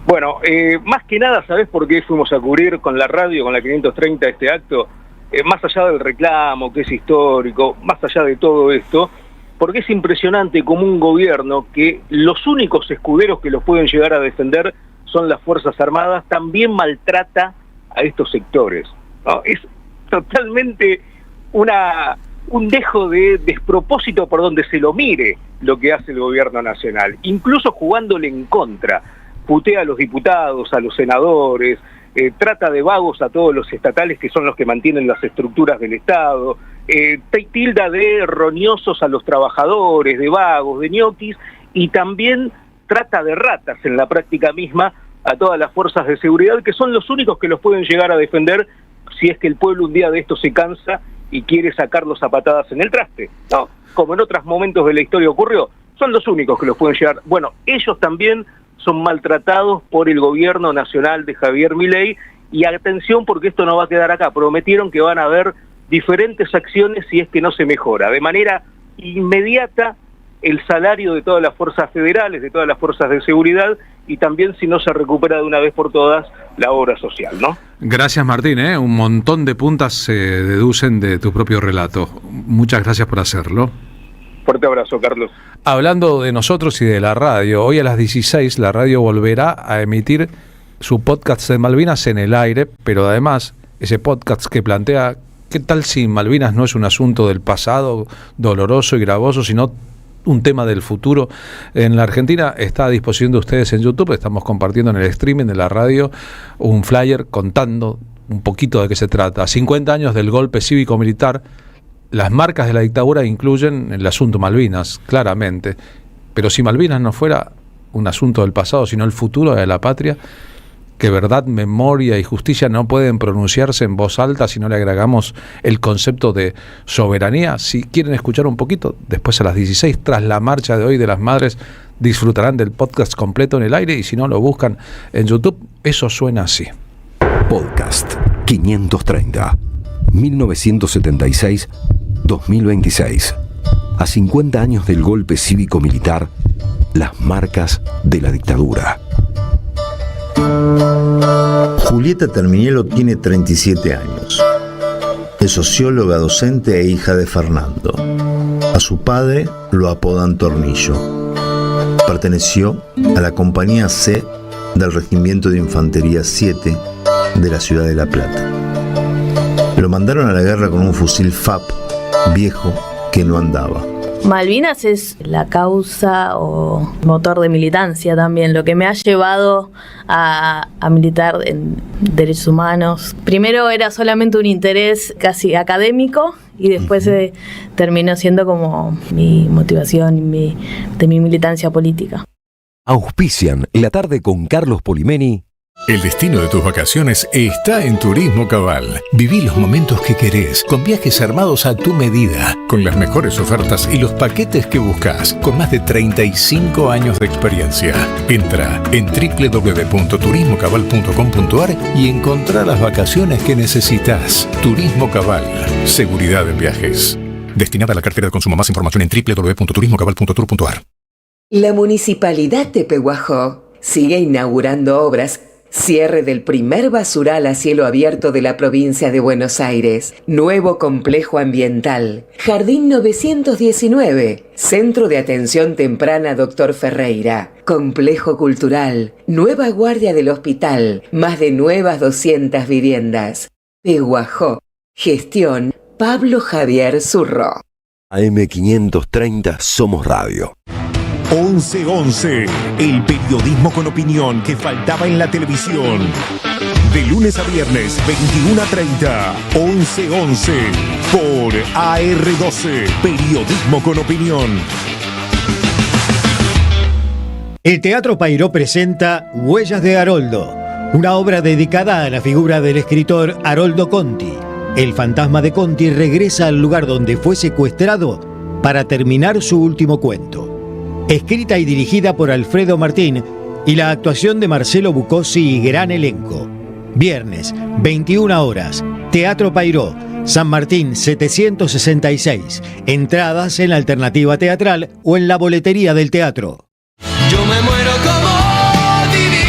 Bueno, más que nada, ¿sabés por qué fuimos a cubrir con la radio, con la 530 este acto? Más allá del reclamo, que es histórico, más allá de todo esto, porque es impresionante como un gobierno que los únicos escuderos que los pueden llegar a defender son las Fuerzas Armadas, también maltrata a estos sectores, ¿no? Es totalmente un dejo de despropósito por donde se lo mire lo que hace el gobierno nacional, incluso jugándole en contra. Putea a los diputados, a los senadores, trata de vagos a todos los estatales que son los que mantienen las estructuras del Estado, tilda de roñosos a los trabajadores, de vagos, de ñoquis, y también trata de ratas en la práctica misma a todas las fuerzas de seguridad, que son los únicos que los pueden llegar a defender si es que el pueblo un día de esto se cansa y quiere sacarlos a patadas en el traste, ¿no? Como en otros momentos de la historia ocurrió, son los únicos que los pueden llegar. Bueno, ellos también son maltratados por el gobierno nacional de Javier Milei, y atención porque esto no va a quedar acá, prometieron que van a haber diferentes acciones si es que no se mejora, de manera inmediata el salario de todas las fuerzas federales, de todas las fuerzas de seguridad, y también si no se recupera de una vez por todas la obra social, ¿no? Gracias, Martín, un montón de puntas se deducen de tu propio relato. Muchas gracias por hacerlo. Fuerte abrazo, Carlos. Hablando de nosotros y de la radio, hoy a las 16 la radio volverá a emitir su podcast de Malvinas en el aire, pero además ese podcast que plantea ¿qué tal si Malvinas no es un asunto del pasado doloroso y gravoso, sino un tema del futuro? En la Argentina está a disposición de ustedes en YouTube. Estamos compartiendo en el streaming de la radio un flyer contando un poquito de qué se trata. 50 años del golpe cívico-militar. Las marcas de la dictadura incluyen el asunto Malvinas, claramente. Pero si Malvinas no fuera un asunto del pasado, sino el futuro de la patria, que verdad, memoria y justicia no pueden pronunciarse en voz alta si no le agregamos el concepto de soberanía. Si quieren escuchar un poquito, después a las 16, tras la marcha de hoy de las madres, disfrutarán del podcast completo en el aire, y si no, lo buscan en YouTube. Eso suena así. Podcast 530, 1976-2026. A 50 años del golpe cívico-militar, las marcas de la dictadura. Julieta Terminielo tiene 37 años. Es socióloga, docente e hija de Fernando. A su padre lo apodan Tornillo. Perteneció a la Compañía C del Regimiento de Infantería 7 de la ciudad de La Plata. Lo mandaron a la guerra con un fusil FAP viejo que no andaba. Malvinas es la causa o motor de militancia también, lo que me ha llevado a militar en derechos humanos. Primero era solamente un interés casi académico y después terminó siendo como mi motivación de mi militancia política. Auspician La Tarde con Carlos Polimeni. El destino de tus vacaciones está en Turismo Cabal. Viví los momentos que querés, con viajes armados a tu medida, con las mejores ofertas y los paquetes que buscas, con más de 35 años de experiencia. Entra en www.turismocabal.com.ar y encontrá las vacaciones que necesitas. Turismo Cabal, seguridad en viajes. Destinada a la cartera de consumo. Más información en www.turismocabal.tour.ar. La Municipalidad de Pehuajó sigue inaugurando obras. Cierre del primer basural a cielo abierto de la provincia de Buenos Aires. Nuevo complejo ambiental. Jardín 919. Centro de Atención Temprana Dr. Ferreira. Complejo cultural. Nueva guardia del hospital. Más de nuevas 200 viviendas. Pehuajó. Gestión Pablo Javier Zurro. AM530 Somos Radio. 1111, el periodismo con opinión que faltaba en la televisión. De lunes a viernes, 21:30, 1111, por AR12, periodismo con opinión. El Teatro Payró presenta Huellas de Haroldo, una obra dedicada a la figura del escritor Haroldo Conti. El fantasma de Conti regresa al lugar donde fue secuestrado para terminar su último cuento. Escrita y dirigida por Alfredo Martín y la actuación de Marcelo Bucosi y gran elenco. Viernes, 21 horas, Teatro Payró, San Martín 766. Entradas en la Alternativa Teatral o en la boletería del teatro. Yo me muero como vivir.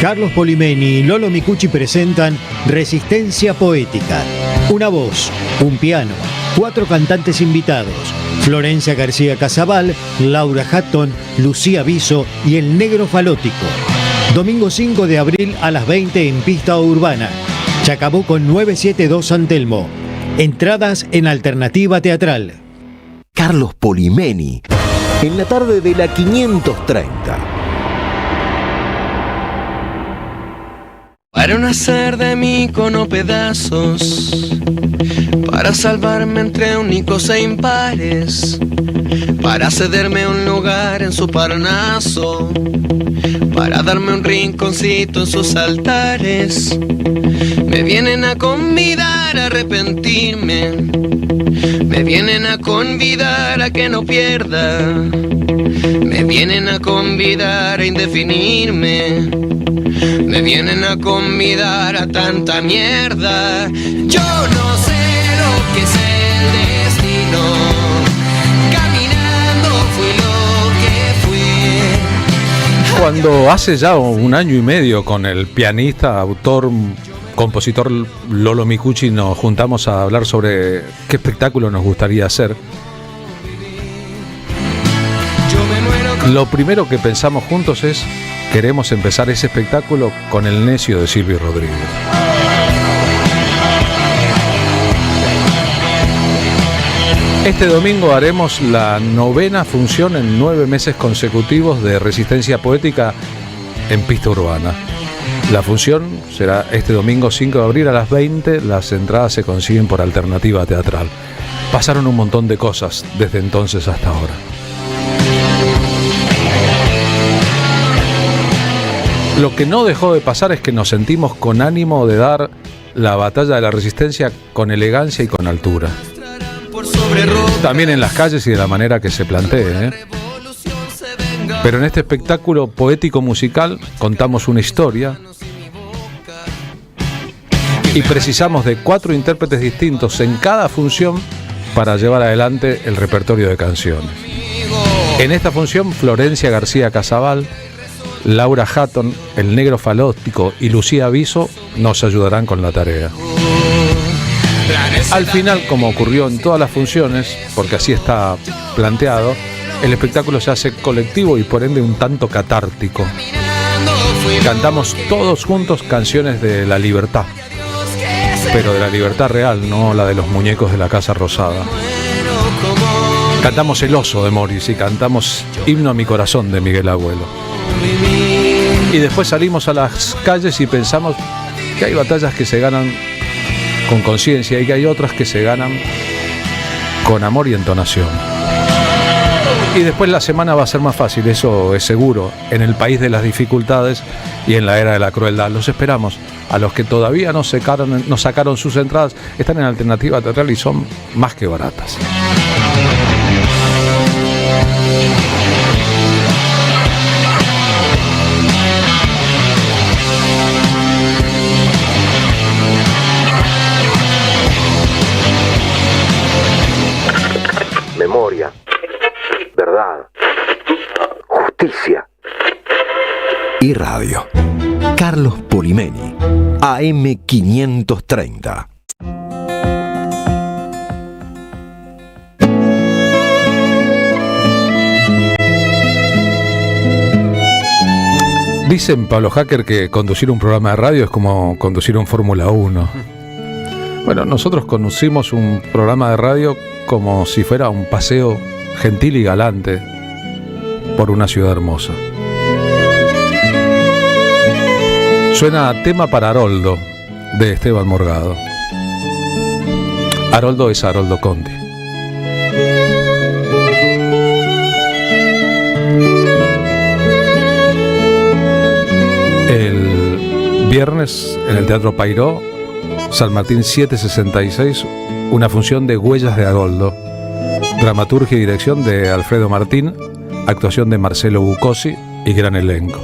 Carlos Polimeni y Lolo Micucci presentan Resistencia Poética. Una voz, un piano, 4 cantantes invitados. Florencia García Casabal, Laura Hatton, Lucía Viso y El Negro Falótico. Domingo 5 de abril a las 20 en Pista Urbana. Chacabuco 972 San Telmo. Entradas en Alternativa Teatral. Carlos Polimeni, en la tarde de la 530. Para no hacer de mí cono pedazos, para salvarme entre únicos e impares, para cederme un lugar en su Parnaso, para darme un rinconcito en sus altares. Me vienen a convidar a arrepentirme, me vienen a convidar a que no pierda, me vienen a convidar a indefinirme, me vienen a convidar a tanta mierda. Yo no sé lo que es el destino, caminando fui lo que fui. Cuando hace ya un año y medio con el pianista, autor, compositor Lolo Micucci nos juntamos a hablar sobre qué espectáculo nos gustaría hacer, lo primero que pensamos juntos es: queremos empezar ese espectáculo con El Necio de Silvio Rodríguez. Este domingo haremos la 9ª función en 9 meses consecutivos de Resistencia Poética en Pista Urbana. La función será este domingo 5 de abril a las 20. Las entradas se consiguen por Alternativa Teatral. Pasaron un montón de cosas desde entonces hasta ahora. Lo que no dejó de pasar es que nos sentimos con ánimo de dar la batalla de la resistencia con elegancia y con altura. También en las calles y de la manera que se plantee, Pero en este espectáculo poético musical contamos una historia y precisamos de 4 intérpretes distintos en cada función para llevar adelante el repertorio de canciones. En esta función, Florencia García Casabal, Laura Hatton, El Negro Falótico y Lucía Viso nos ayudarán con la tarea. Al final, como ocurrió en todas las funciones, porque así está planteado, el espectáculo se hace colectivo y por ende un tanto catártico. Cantamos todos juntos canciones de la libertad, pero de la libertad real, no la de los muñecos de la Casa Rosada. Cantamos El oso de Morris y cantamos Himno a mi corazón de Miguel Abuelo. Y después salimos a las calles y pensamos que hay batallas que se ganan con conciencia y que hay otras que se ganan con amor y entonación. Y después la semana va a ser más fácil, eso es seguro, en el país de las dificultades y en la era de la crueldad. Los esperamos. A los que todavía no sacaron sus entradas, están en Alternativa Teatral y son más que baratas. Memoria, verdad, justicia y radio. Carlos Polimeni, AM 530. Dicen, Pablo Hacker, que conducir un programa de radio es como conducir un Fórmula 1. Bueno, nosotros conducimos un programa de radio como si fuera un paseo gentil y galante por una ciudad hermosa. Suena Tema para Haroldo, de Esteban Morgado. Haroldo es Haroldo Conti. El viernes en el Teatro Pairó, San Martín 766, una función de Huellas de Haroldo. Dramaturgia y dirección de Alfredo Martín, actuación de Marcelo Bucosi y gran elenco.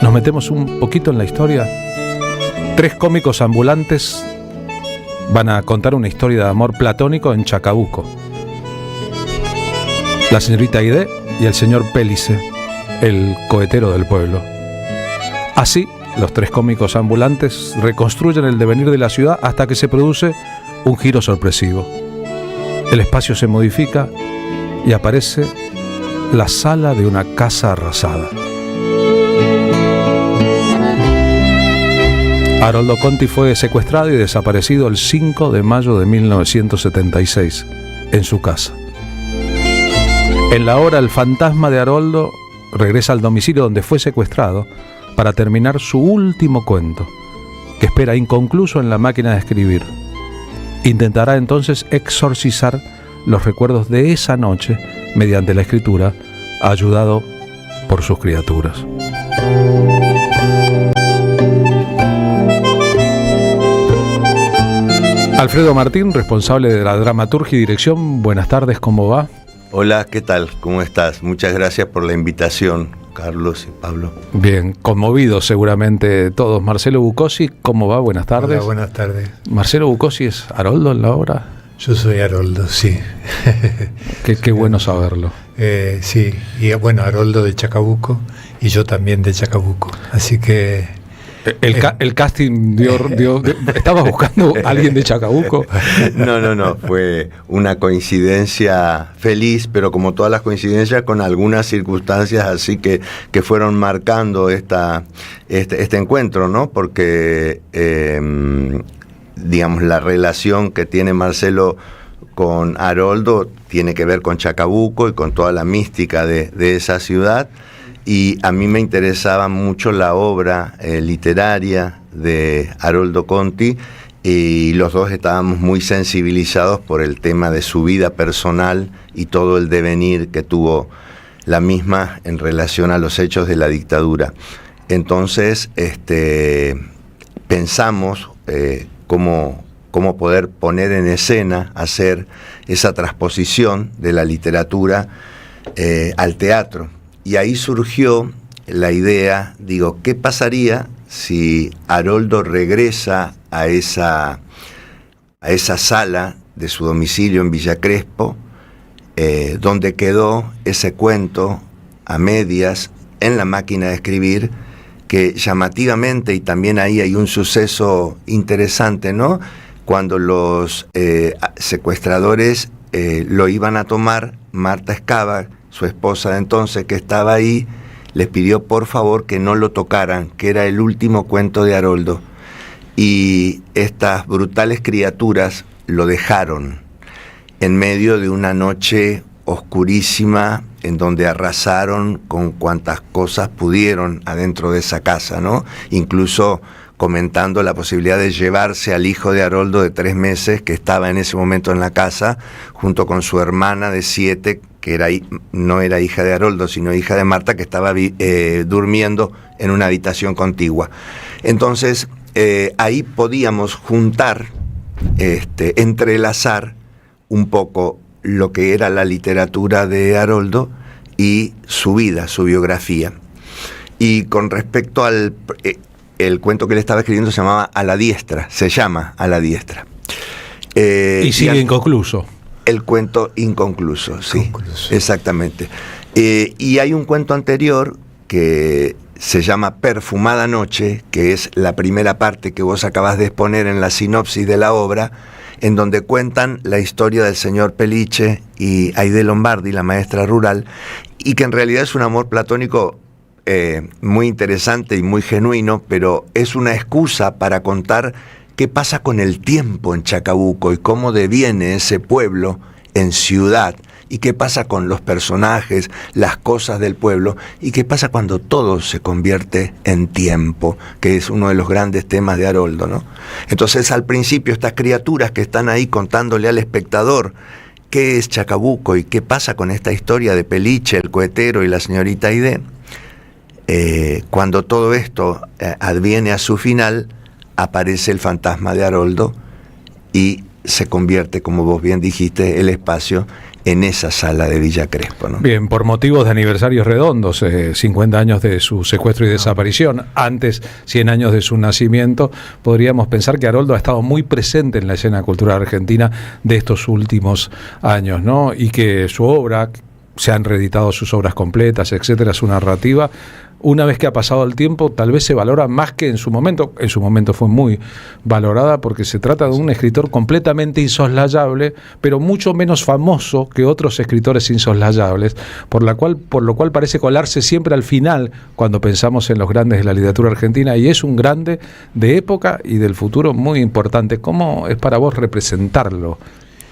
Nos metemos un poquito en la historia. 3 cómicos ambulantes van a contar una historia de amor platónico en Chacabuco. La señorita Aide y el señor Pélice, el cohetero del pueblo. Así, los 3 cómicos ambulantes reconstruyen el devenir de la ciudad hasta que se produce un giro sorpresivo. El espacio se modifica y aparece la sala de una casa arrasada. Haroldo Conti fue secuestrado y desaparecido el 5 de mayo de 1976 en su casa. En la hora, el fantasma de Haroldo regresa al domicilio donde fue secuestrado para terminar su último cuento, que espera inconcluso en la máquina de escribir. Intentará entonces exorcizar los recuerdos de esa noche mediante la escritura, ayudado por sus criaturas. Alfredo Martín, responsable de la dramaturgia y dirección, buenas tardes, ¿cómo va? Hola, ¿qué tal? ¿Cómo estás? Muchas gracias por la invitación, Carlos y Pablo. Bien, conmovidos seguramente todos. Marcelo Bucosi, ¿cómo va? Buenas tardes. Hola, buenas tardes. ¿Marcelo Bucosi es Haroldo en la obra? Yo soy Haroldo, sí. Qué bueno saberlo. Sí, y bueno, Haroldo de Chacabuco y yo también de Chacabuco, así que... El casting ¿estabas buscando a alguien de Chacabuco? No, fue una coincidencia feliz, pero como todas las coincidencias, con algunas circunstancias así que fueron marcando este encuentro, ¿no? Porque, digamos, la relación que tiene Marcelo con Haroldo tiene que ver con Chacabuco y con toda la mística de esa ciudad. Y a mí me interesaba mucho la obra literaria de Haroldo Conti y los dos estábamos muy sensibilizados por el tema de su vida personal y todo el devenir que tuvo la misma en relación a los hechos de la dictadura. Entonces pensamos cómo poder poner en escena, hacer esa transposición de la literatura al teatro. Y ahí surgió la idea, digo, ¿qué pasaría si Haroldo regresa a esa sala de su domicilio en Villa Crespo, donde quedó ese cuento a medias en la máquina de escribir, que llamativamente, y también ahí hay un suceso interesante, ¿no? Cuando los secuestradores lo iban a tomar, Marta Escaba, su esposa de entonces, que estaba ahí, les pidió por favor que no lo tocaran, que era el último cuento de Haroldo. Y estas brutales criaturas lo dejaron en medio de una noche oscurísima, en donde arrasaron con cuantas cosas pudieron adentro de esa casa, ¿no? Incluso comentando la posibilidad de llevarse al hijo de Haroldo de 3 meses, que estaba en ese momento en la casa, junto con su hermana de 7, que no era hija de Haroldo, sino hija de Marta, que estaba durmiendo en una habitación contigua. Entonces, ahí podíamos juntar, entrelazar un poco lo que era la literatura de Haroldo y su vida, su biografía. Y con respecto al el cuento que él estaba escribiendo, se llama A la diestra, se llama A la diestra. Y sigue inconcluso. El cuento inconcluso, sí, exactamente. Y hay un cuento anterior que se llama Perfumada Noche, que es la primera parte que vos acabás de exponer en la sinopsis de la obra, en donde cuentan la historia del señor Peliche y Aide Lombardi, la maestra rural, y que en realidad es un amor platónico muy interesante y muy genuino, pero es una excusa para contar qué pasa con el tiempo en Chacabuco y cómo deviene ese pueblo en ciudad, y qué pasa con los personajes, las cosas del pueblo, y qué pasa cuando todo se convierte en tiempo, que es uno de los grandes temas de Haroldo, ¿no? Entonces, al principio, estas criaturas que están ahí contándole al espectador qué es Chacabuco y qué pasa con esta historia de Peliche, el cohetero y la señorita Aide, cuando todo esto adviene a su final, aparece el fantasma de Haroldo y se convierte, como vos bien dijiste, el espacio en esa sala de Villa Crespo, ¿no? Bien, por motivos de aniversarios redondos, 50 años de su secuestro y desaparición, antes 100 años de su nacimiento, podríamos pensar que Haroldo ha estado muy presente en la escena cultural argentina de estos últimos años, ¿no? Y que su obra, se han reeditado sus obras completas, etcétera, su narrativa, una vez que ha pasado el tiempo, tal vez se valora más que en su momento. En su momento fue muy valorada porque se trata de un escritor completamente insoslayable, pero mucho menos famoso que otros escritores insoslayables, por lo cual parece colarse siempre al final cuando pensamos en los grandes de la literatura argentina, y es un grande de época y del futuro muy importante. ¿Cómo es para vos representarlo?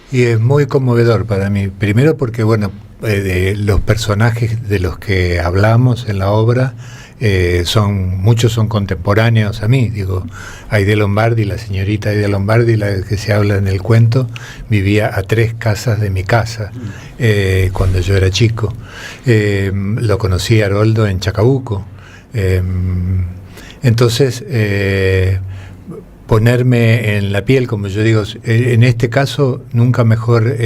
Y es muy conmovedor para mí, primero porque, bueno, los personajes de los que hablamos en la obra, muchos son contemporáneos a mí. Digo, Aide Lombardi, la señorita Aide Lombardi, la que se habla en el cuento, vivía a 3 casas de mi casa cuando yo era chico. Lo conocí a Haroldo en Chacabuco. Entonces, ponerme en la piel, como yo digo, en este caso nunca mejor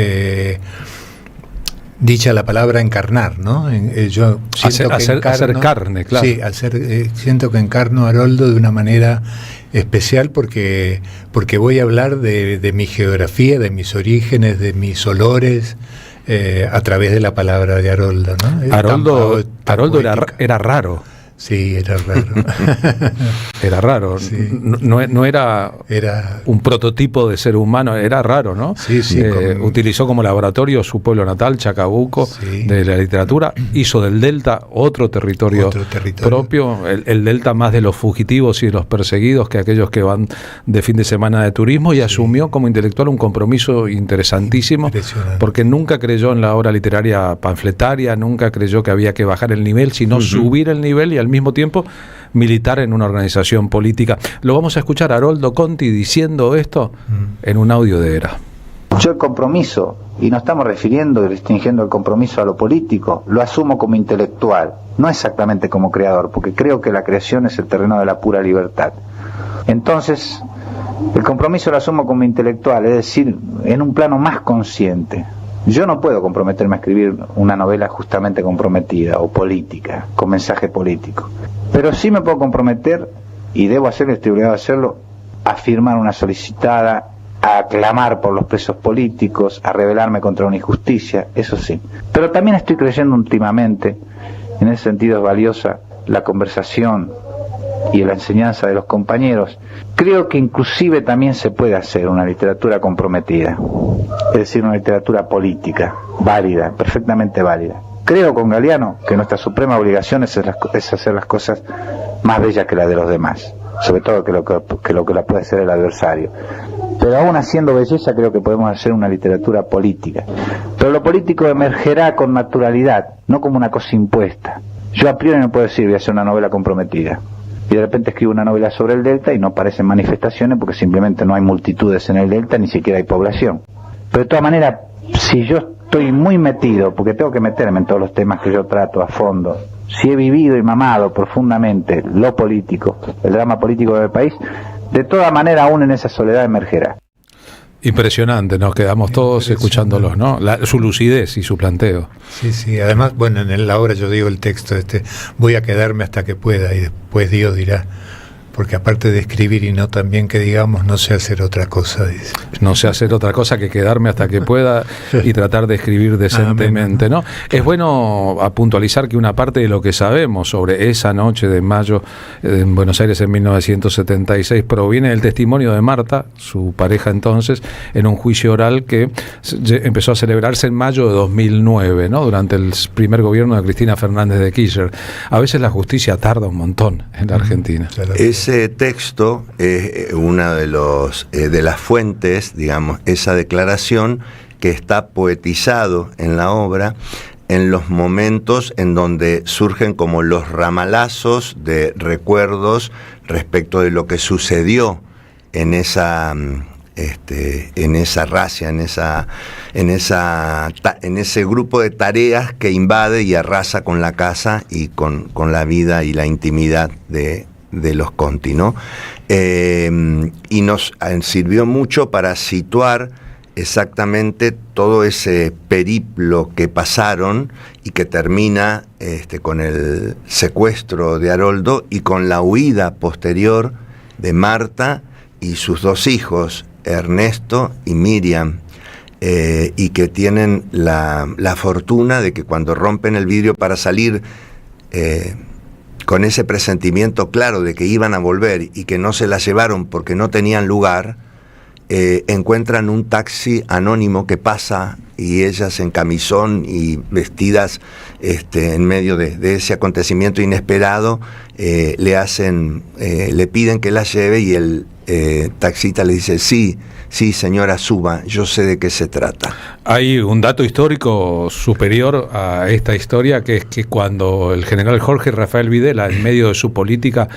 dicha la palabra encarnar, ¿no? Yo siento hacer carne, claro. Sí, siento que encarno a Haroldo de una manera especial porque voy a hablar de mi geografía, de mis orígenes, de mis olores, a través de la palabra de Haroldo, ¿no? Haroldo era raro. Sí, era raro. Era raro. Sí. No era un prototipo de ser humano, era raro, ¿no? Sí, sí. Utilizó como laboratorio su pueblo natal, Chacabuco, sí, de la literatura. Hizo del Delta otro territorio propio. El Delta más de los fugitivos y de los perseguidos que aquellos que van de fin de semana de turismo, y asumió como intelectual un compromiso interesantísimo, porque nunca creyó en la obra literaria panfletaria, nunca creyó que había que bajar el nivel, sino subir el nivel y al mismo tiempo militar en una organización política. Lo vamos a escuchar a Haroldo Conti diciendo esto en un audio de Era. Yo el compromiso, y no estamos refiriendo y restringiendo el compromiso a lo político, lo asumo como intelectual, no exactamente como creador, porque creo que la creación es el terreno de la pura libertad. Entonces, el compromiso lo asumo como intelectual, es decir, en un plano más consciente. Yo no puedo comprometerme a escribir una novela justamente comprometida o política, con mensaje político. Pero sí me puedo comprometer, y debo hacerlo, estoy obligado a hacerlo, a firmar una solicitada, a clamar por los presos políticos, a rebelarme contra una injusticia, eso sí. Pero también estoy creyendo últimamente, en ese sentido es valiosa la conversación y en la enseñanza de los compañeros, creo que inclusive también se puede hacer una literatura comprometida, es decir, una literatura política, válida, perfectamente válida. Creo con Galeano que nuestra suprema obligación es hacer las cosas más bellas que las de los demás, sobre todo que lo que la puede hacer el adversario. Pero aún haciendo belleza creo que podemos hacer una literatura política. Pero lo político emergerá con naturalidad, no como una cosa impuesta. Yo a priori no puedo decir voy a hacer una novela comprometida. Y de repente escribo una novela sobre el Delta y no aparecen manifestaciones porque simplemente no hay multitudes en el Delta, ni siquiera hay población. Pero de todas maneras, si yo estoy muy metido, porque tengo que meterme en todos los temas que yo trato a fondo, si he vivido y mamado profundamente lo político, el drama político del país, de toda manera aún en esa soledad emergerá. Impresionante, nos quedamos todos escuchándolos, ¿no? Su lucidez y su planteo. Sí, además, bueno, en la obra yo digo el texto, voy a quedarme hasta que pueda y después Dios dirá, porque aparte de escribir y no también que digamos, no sé hacer otra cosa, dice. No sé hacer otra cosa que quedarme hasta que pueda y tratar de escribir decentemente, ¿no? Es bueno puntualizar que una parte de lo que sabemos sobre esa noche de mayo en Buenos Aires en 1976 proviene del testimonio de Marta, su pareja entonces, en un juicio oral que empezó a celebrarse en mayo de 2009, ¿no? Durante el primer gobierno de Cristina Fernández de Kirchner. A veces la justicia tarda un montón en la Argentina. Ese texto es una de las fuentes, digamos, esa declaración que está poetizado en la obra en los momentos en donde surgen como los ramalazos de recuerdos respecto de lo que sucedió en esa racia, en ese grupo de tareas que invade y arrasa con la casa y con la vida y la intimidad de los Conti, ¿no? Y nos sirvió mucho para situar exactamente todo ese periplo que pasaron y que termina con el secuestro de Haroldo y con la huida posterior de Marta y sus dos hijos, Ernesto y Miriam, y que tienen la fortuna de que cuando rompen el vidrio para salir con ese presentimiento claro de que iban a volver y que no se la llevaron porque no tenían lugar, encuentran un taxi anónimo que pasa y ellas en camisón y vestidas en medio de ese acontecimiento inesperado le piden que la lleve y el taxista le dice sí señora, suba, yo sé de qué se trata. Hay un dato histórico superior a esta historia, que es que cuando el general Jorge Rafael Videla, en medio de su política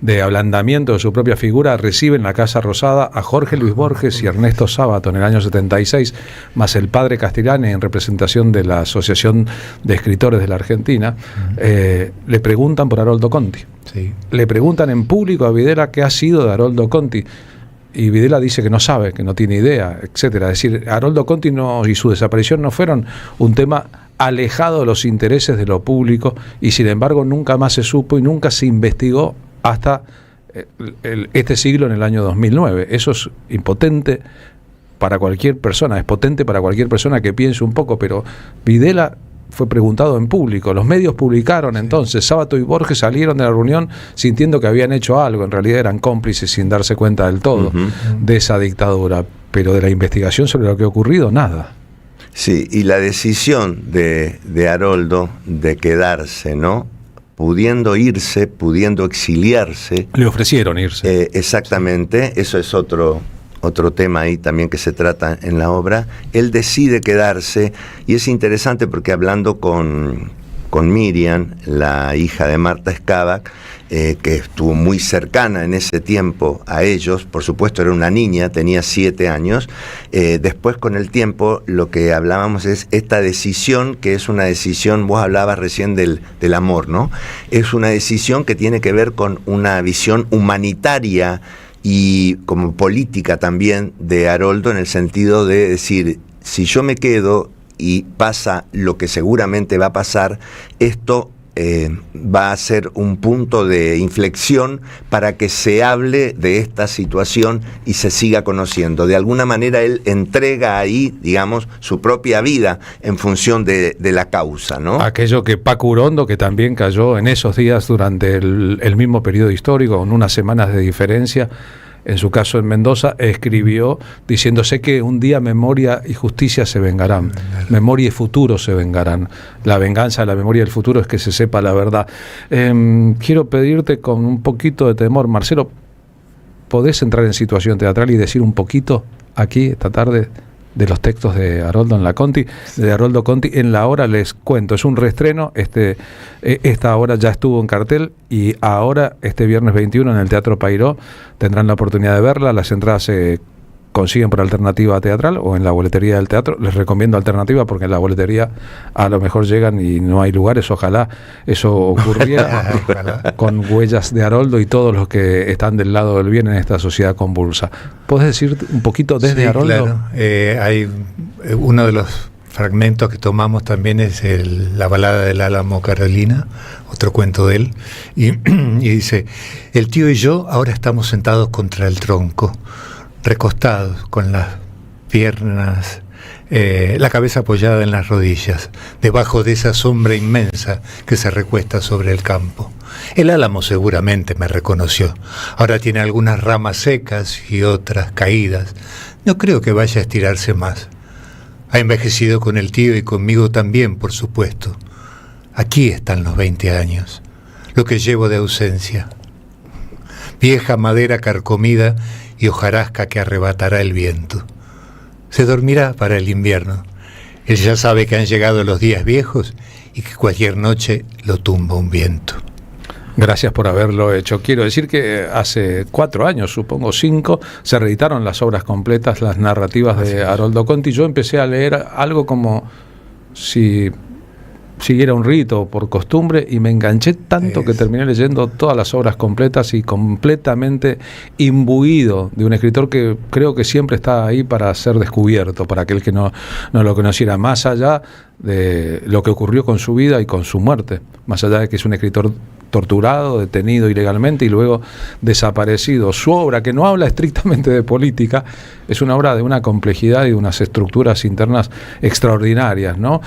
de ablandamiento de su propia figura, recibe en la Casa Rosada a Jorge Luis Borges y Ernesto Sábato en el año 76, más el padre Castellani en representación de la Asociación de Escritores de la Argentina, le preguntan por Haroldo Conti. Sí. Le preguntan en público a Videla qué ha sido de Haroldo Conti. Y Videla dice que no sabe, que no tiene idea, etcétera. Es decir, Haroldo Conti y su desaparición no fueron un tema alejado de los intereses de lo público y sin embargo nunca más se supo y nunca se investigó hasta este siglo, en el año 2009. Eso es impotente para cualquier persona, es potente para cualquier persona que piense un poco, pero Videla fue preguntado en público, los medios publicaron entonces, Sábato y Borges salieron de la reunión sintiendo que habían hecho algo, en realidad eran cómplices sin darse cuenta del todo de esa dictadura, pero de la investigación sobre lo que ha ocurrido, nada. Sí, y la decisión de Haroldo de quedarse, ¿no? Pudiendo irse, pudiendo exiliarse. Le ofrecieron irse. Exactamente, eso es otro tema ahí también que se trata en la obra. Él decide quedarse y es interesante porque hablando con Miriam, la hija de Marta Escábac, que estuvo muy cercana en ese tiempo a ellos, por supuesto era una niña, tenía 7 años, después con el tiempo lo que hablábamos es esta decisión, que es una decisión, vos hablabas recién del amor, ¿no? Es una decisión que tiene que ver con una visión humanitaria y como política también de Haroldo, en el sentido de decir, si yo me quedo y pasa lo que seguramente va a pasar, esto va a ser un punto de inflexión para que se hable de esta situación y se siga conociendo. De alguna manera él entrega ahí, digamos, su propia vida en función de la causa, ¿no? Aquello que Paco Urondo, que también cayó en esos días durante el mismo periodo histórico, con unas semanas de diferencia, en su caso en Mendoza, escribió diciéndose que un día memoria y justicia se vengarán, memoria y futuro se vengarán. La venganza de la memoria y el futuro es que se sepa la verdad. Quiero pedirte con un poquito de temor, Marcelo, ¿podés entrar en situación teatral y decir un poquito aquí esta tarde de los textos de Haroldo Conti? En la hora les cuento, es un reestreno, esta obra ya estuvo en cartel y ahora este viernes 21 en el Teatro Pairó tendrán la oportunidad de verla. Las entradas se consiguen por Alternativa Teatral o en la boletería del teatro. Les recomiendo Alternativa porque en la boletería a lo mejor llegan y no hay lugares. Ojalá eso ocurriera con Huellas de Haroldo y todos los que están del lado del bien en esta sociedad convulsa. ¿Podés decir un poquito desde Haroldo? Claro. Hay uno de los fragmentos que tomamos también es la balada del Álamo Carolina, otro cuento de él, y dice: el tío y yo ahora estamos sentados contra el tronco, recostados con las piernas, la cabeza apoyada en las rodillas, debajo de esa sombra inmensa que se recuesta sobre el campo. El álamo seguramente me reconoció. Ahora tiene algunas ramas secas y otras caídas. No creo que vaya a estirarse más. Ha envejecido con el tío y conmigo también, por supuesto. Aquí están los 20 años, lo que llevo de ausencia. Vieja madera carcomida y hojarasca que arrebatará el viento. Se dormirá para el invierno. Él ya sabe que han llegado los días viejos y que cualquier noche lo tumba un viento. Gracias por haberlo hecho. Quiero decir que hace 4 años, supongo 5, se reeditaron las obras completas, las narrativas de Haroldo Conti. Yo empecé a leer algo como si siguiera un rito por costumbre y me enganché tanto que terminé leyendo todas las obras completas y completamente imbuido de un escritor que creo que siempre está ahí para ser descubierto, para aquel que no lo conociera, más allá de lo que ocurrió con su vida y con su muerte, más allá de que es un escritor torturado, detenido ilegalmente y luego desaparecido. Su obra, que no habla estrictamente de política, es una obra de una complejidad y de unas estructuras internas extraordinarias, ¿no?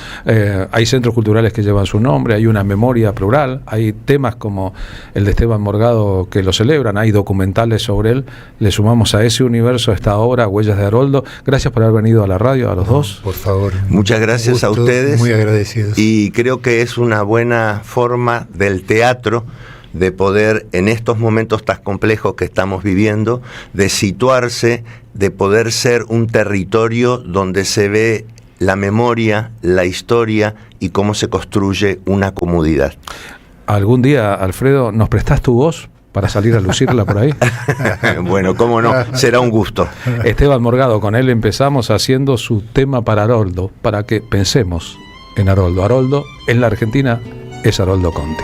Hay centros culturales que llevan su nombre, hay una memoria plural, hay temas como el de Esteban Morgado que lo celebran, hay documentales sobre él. Le sumamos a ese universo esta obra, Huellas de Haroldo. Gracias por haber venido a la radio, a los dos. Por favor. Muchas gracias a ustedes. Muy agradecidos. Y creo que es una buena forma del teatro de poder, en estos momentos tan complejos que estamos viviendo, de situarse, de poder ser un territorio donde se ve la memoria, la historia y cómo se construye una comunidad. Algún día, Alfredo, ¿nos prestás tu voz para salir a lucirla por ahí? Bueno, cómo no, será un gusto. Esteban Morgado, con él empezamos haciendo su tema para Haroldo, para que pensemos en Haroldo. Haroldo en la Argentina es Haroldo Conti.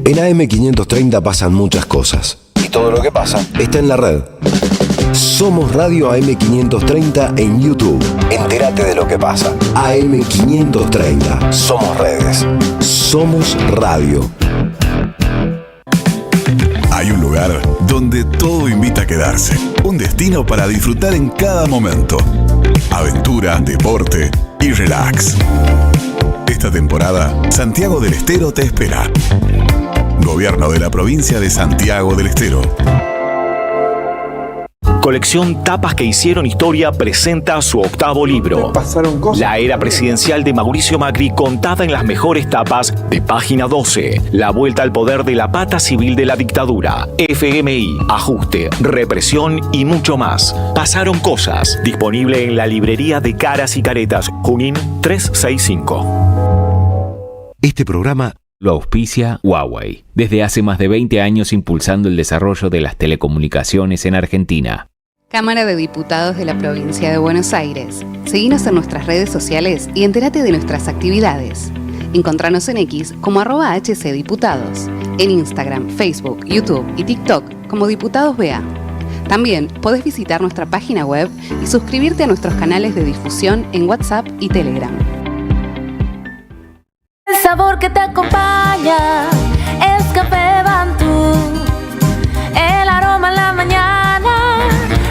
En AM530 pasan muchas cosas. Y todo lo que pasa está en la red. Somos Radio AM530 en YouTube. Entérate de lo que pasa. AM530. Somos redes. Somos radio. Hay un lugar donde todo invita a quedarse. Un destino para disfrutar en cada momento. Aventura, deporte y relax. Esta temporada, Santiago del Estero te espera. Gobierno de la provincia de Santiago del Estero. colección Tapas que hicieron historia, presenta su 8º libro. La era presidencial de Mauricio Macri contada en las mejores tapas de Página 12. La vuelta al poder de la pata civil de la dictadura. FMI, ajuste, represión y mucho más. Pasaron cosas. Disponible en la librería de Caras y Caretas, Junín 365. Este programa lo auspicia Huawei, desde hace más de 20 años impulsando el desarrollo de las telecomunicaciones en Argentina. Cámara de Diputados de la Provincia de Buenos Aires. Seguinos en nuestras redes sociales y entérate de nuestras actividades. Encontranos en X como @HCDiputados, en Instagram, Facebook, YouTube y TikTok como Diputados BA. También podés visitar nuestra página web y suscribirte a nuestros canales de difusión en WhatsApp y Telegram. El sabor que te acompaña es Café Bantú. El aroma en la mañana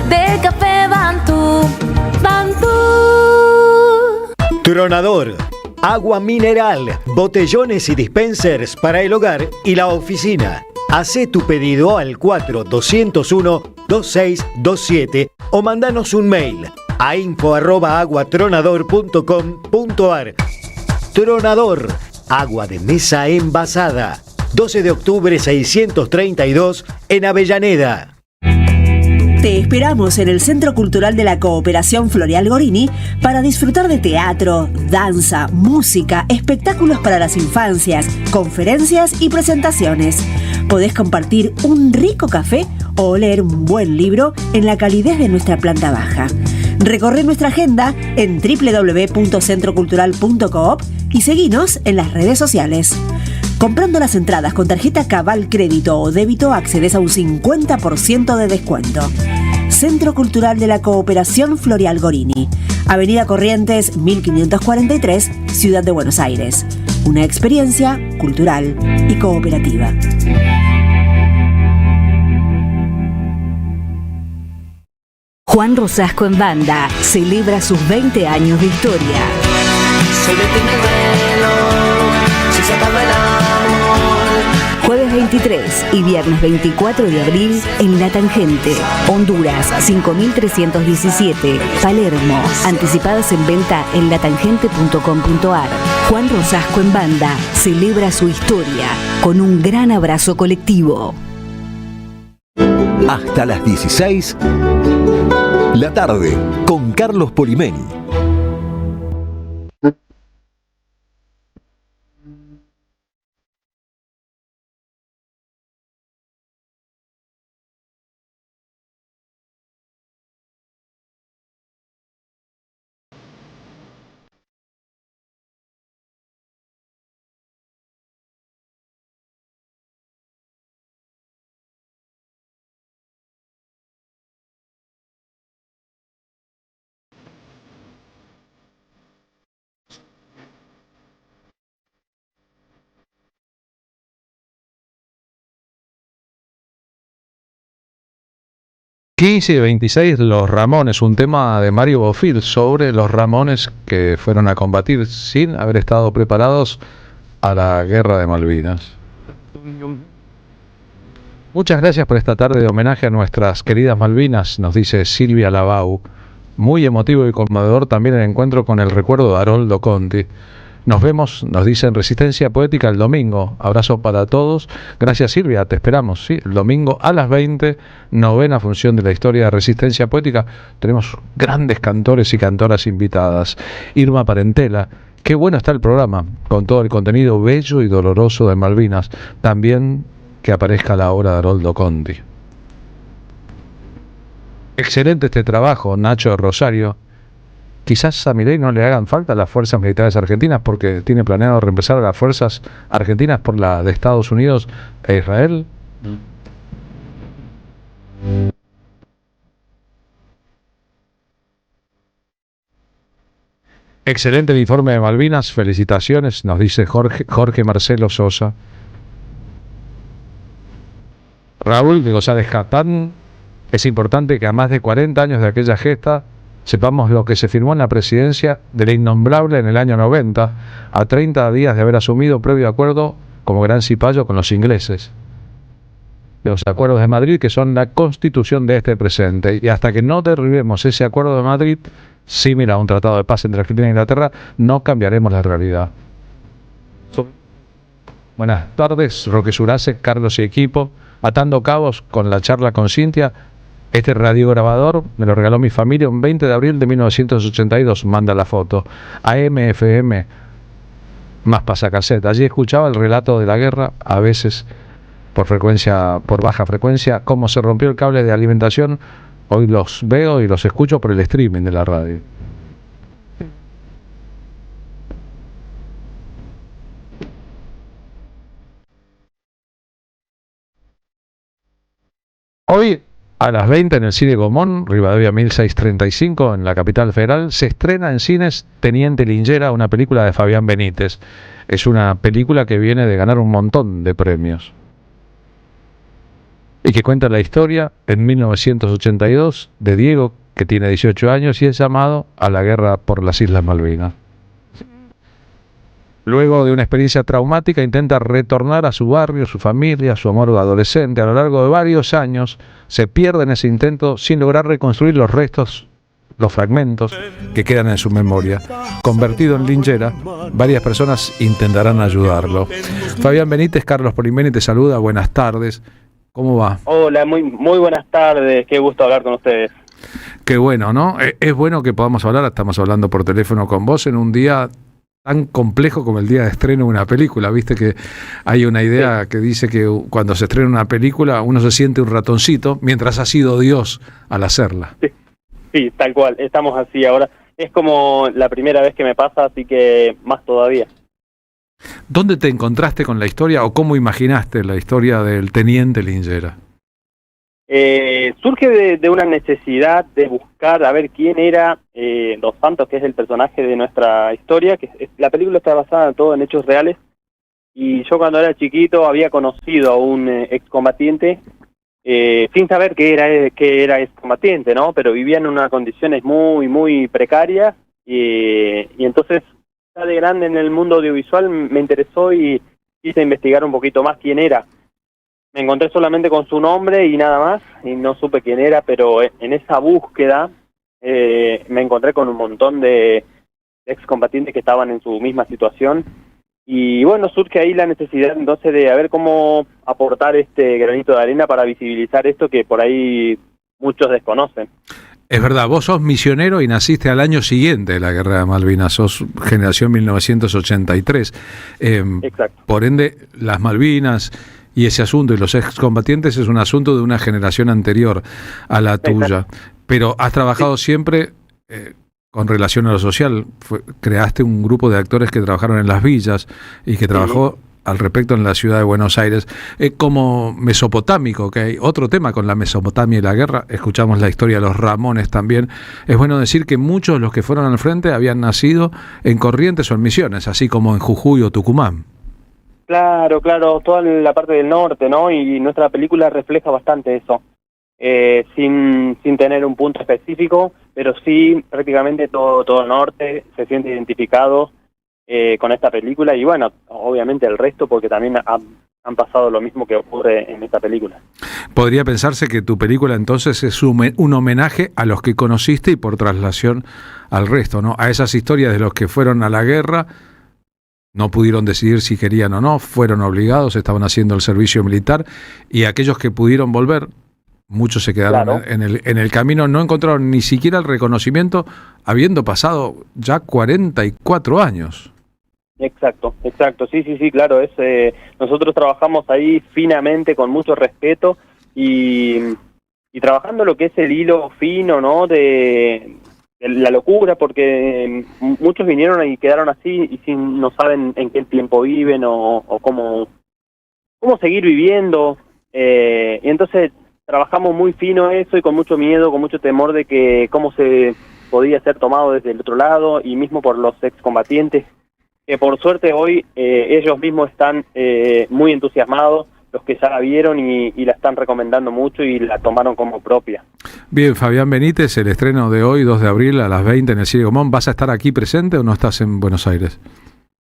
del Café Bantú. Bantú. Tronador. Agua mineral, botellones y dispensers para el hogar y la oficina. Hacé tu pedido al 4201-2627 o mandanos un mail a info@aguatronador.com.ar. Tronador, agua de mesa envasada. 12 de octubre 632 en Avellaneda. Te esperamos en el Centro Cultural de la Cooperación Floreal Gorini para disfrutar de teatro, danza, música, espectáculos para las infancias, conferencias y presentaciones. Podés compartir un rico café o leer un buen libro en la calidez de nuestra planta baja. Recorre nuestra agenda en www.centrocultural.coop y seguinos en las redes sociales. Comprando las entradas con tarjeta Cabal Crédito o Débito accedes a un 50% de descuento. Centro Cultural de la Cooperación Floreal Gorini, Avenida Corrientes 1543, Ciudad de Buenos Aires. Una experiencia cultural y cooperativa. Juan Rosasco en Banda celebra sus 20 años de historia. Se detiene el reloj, si se acaba el amor. Jueves 23 y viernes 24 de abril en La Tangente, Honduras 5317, Palermo. Anticipadas en venta en latangente.com.ar. Juan Rosasco en Banda celebra su historia con un gran abrazo colectivo. Hasta las 16, la tarde con Carlos Polimeni. Y 26, Los Ramones, un tema de Mario Bofill sobre los Ramones que fueron a combatir sin haber estado preparados a la guerra de Malvinas. Muchas gracias por esta tarde de homenaje a nuestras queridas Malvinas, nos dice Silvia Labau. Muy emotivo y conmovedor también el encuentro con el recuerdo de Haroldo Conti. Nos vemos, nos dicen Resistencia Poética el domingo. Abrazo para todos. Gracias Silvia, te esperamos, ¿sí? El domingo a las 20, 9ª función de la historia de Resistencia Poética. Tenemos grandes cantores y cantoras invitadas. Irma Parentela. Qué bueno está el programa, con todo el contenido bello y doloroso de Malvinas. También que aparezca la obra de Haroldo Conti. Excelente este trabajo, Nacho Rosario. Quizás a Milei no le hagan falta las fuerzas militares argentinas porque tiene planeado reemplazar a las fuerzas argentinas por la de Estados Unidos e Israel. Excelente el informe de Malvinas, felicitaciones, nos dice Jorge Marcelo Sosa. Raúl de González Catán, es importante que a más de 40 años de aquella gesta sepamos lo que se firmó en la presidencia de la Innombrable en el año 90, a 30 días de haber asumido previo acuerdo como gran cipayo con los ingleses. los acuerdos de Madrid, que son la constitución de este presente. Y hasta que no derribemos ese acuerdo de Madrid, similar a un tratado de paz entre Argentina e Inglaterra, no cambiaremos la realidad. Buenas tardes, Roque Surace, Carlos y equipo. Atando cabos con la charla con Cintia. Este radiograbador me lo regaló mi familia un 20 de abril de 1982. Manda la foto. AM/FM más pasacassette. Allí escuchaba el relato de la guerra, a veces por baja frecuencia, cómo se rompió el cable de alimentación. Hoy los veo y los escucho por el streaming de la radio. Hoy a las 20 en el Cine Gomón, Rivadavia 1635, en la capital federal, se estrena en cines Teniente Lingera, una película de Fabián Benítez. Es una película que viene de ganar un montón de premios y que cuenta la historia en 1982 de Diego, que tiene 18 años y es llamado a la guerra por las Islas Malvinas. Luego de una experiencia traumática intenta retornar a su barrio, su familia, su amor adolescente. A lo largo de varios años se pierde en ese intento sin lograr reconstruir los restos, los fragmentos que quedan en su memoria. Convertido en lingera, varias personas intentarán ayudarlo. Fabián Benítez, Carlos Polimeni te saluda, buenas tardes. ¿Cómo va? Hola, muy buenas tardes, qué gusto hablar con ustedes. Qué bueno, ¿no? Es bueno que podamos hablar, estamos hablando por teléfono con vos en un día tan complejo como el día de estreno de una película. Viste que hay una idea que dice que cuando se estrena una película uno se siente un ratoncito mientras ha sido Dios al hacerla. Sí, tal cual, estamos así ahora. Es como la primera vez que me pasa, así que más todavía. ¿Dónde te encontraste con la historia o cómo imaginaste la historia del Teniente Lingera? Surge de una necesidad de buscar a ver quién era Dos Santos, que es el personaje de nuestra historia, que la película está basada todo en hechos reales, y yo cuando era chiquito había conocido a un excombatiente sin saber que era excombatiente, ¿no? Pero vivía en unas condiciones muy precarias, y entonces ya de grande en el mundo audiovisual me interesó y quise investigar un poquito más quién era. Me encontré solamente con su nombre y nada más, y no supe quién era, pero en esa búsqueda me encontré con un montón de excombatientes que estaban en su misma situación, y bueno, surge ahí la necesidad entonces de a ver cómo aportar este granito de arena para visibilizar esto que por ahí muchos desconocen. Es verdad, vos sos misionero y naciste al año siguiente de la Guerra de Malvinas, sos generación 1983. Exacto. Por ende, las Malvinas y ese asunto y los excombatientes es un asunto de una generación anterior a la tuya. Exacto. Pero has trabajado siempre con relación a lo social. Creaste un grupo de actores que trabajaron en las villas y que trabajó al respecto en la ciudad de Buenos Aires. Como mesopotámico, que hay otro tema con la Mesopotamia y la guerra. Escuchamos la historia de los Ramones también. Es bueno decir que muchos de los que fueron al frente habían nacido en Corrientes o en Misiones, así como en Jujuy o Tucumán. Claro, toda la parte del norte, ¿no? Y nuestra película refleja bastante eso, sin tener un punto específico, pero sí prácticamente todo el norte se siente identificado con esta película, y bueno, obviamente el resto, porque también han pasado lo mismo que ocurre en esta película. Podría pensarse que tu película entonces es un homenaje a los que conociste y por traslación al resto, ¿no? A esas historias de los que fueron a la guerra, no pudieron decidir si querían o no, fueron obligados, estaban haciendo el servicio militar, y aquellos que pudieron volver, muchos se quedaron en el camino, no encontraron ni siquiera el reconocimiento, habiendo pasado ya 44 años. Exacto, sí, claro, nosotros trabajamos ahí finamente, con mucho respeto, y trabajando lo que es el hilo fino, ¿no?, de la locura, porque muchos vinieron y quedaron así y no saben en qué tiempo viven o cómo seguir viviendo, y entonces trabajamos muy fino eso y con mucho miedo, con mucho temor de que cómo se podía ser tomado desde el otro lado, y mismo por los excombatientes, que por suerte hoy ellos mismos están muy entusiasmados, los que ya la vieron y la están recomendando mucho y la tomaron como propia. Bien, Fabián Benítez, el estreno de hoy, 2 de abril a las 20 en el Cine Gomón. ¿Vas a estar aquí presente o no estás en Buenos Aires?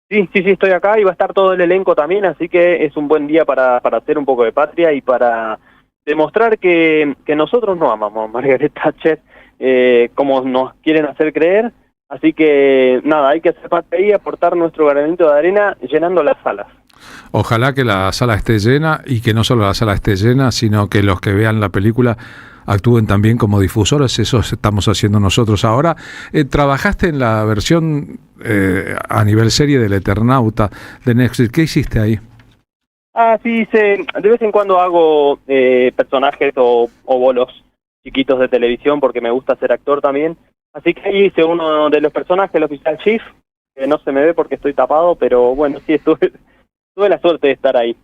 Sí, estoy acá y va a estar todo el elenco también, así que es un buen día para hacer un poco de patria y para demostrar que nosotros no amamos a Margaret Thatcher como nos quieren hacer creer. Así que nada, hay que hacer patria y aportar nuestro granito de arena llenando las salas. Ojalá que la sala esté llena y que no solo la sala esté llena, sino que los que vean la película actúen también como difusores. Eso estamos haciendo nosotros ahora. Trabajaste en la versión a nivel serie del Eternauta de Netflix. ¿Qué hiciste ahí? Sí, de vez en cuando hago personajes o bolos chiquitos de televisión porque me gusta ser actor también. Así que ahí hice uno de los personajes, el oficial Chief, que no se me ve porque estoy tapado, pero bueno, sí, tuve la suerte de estar ahí.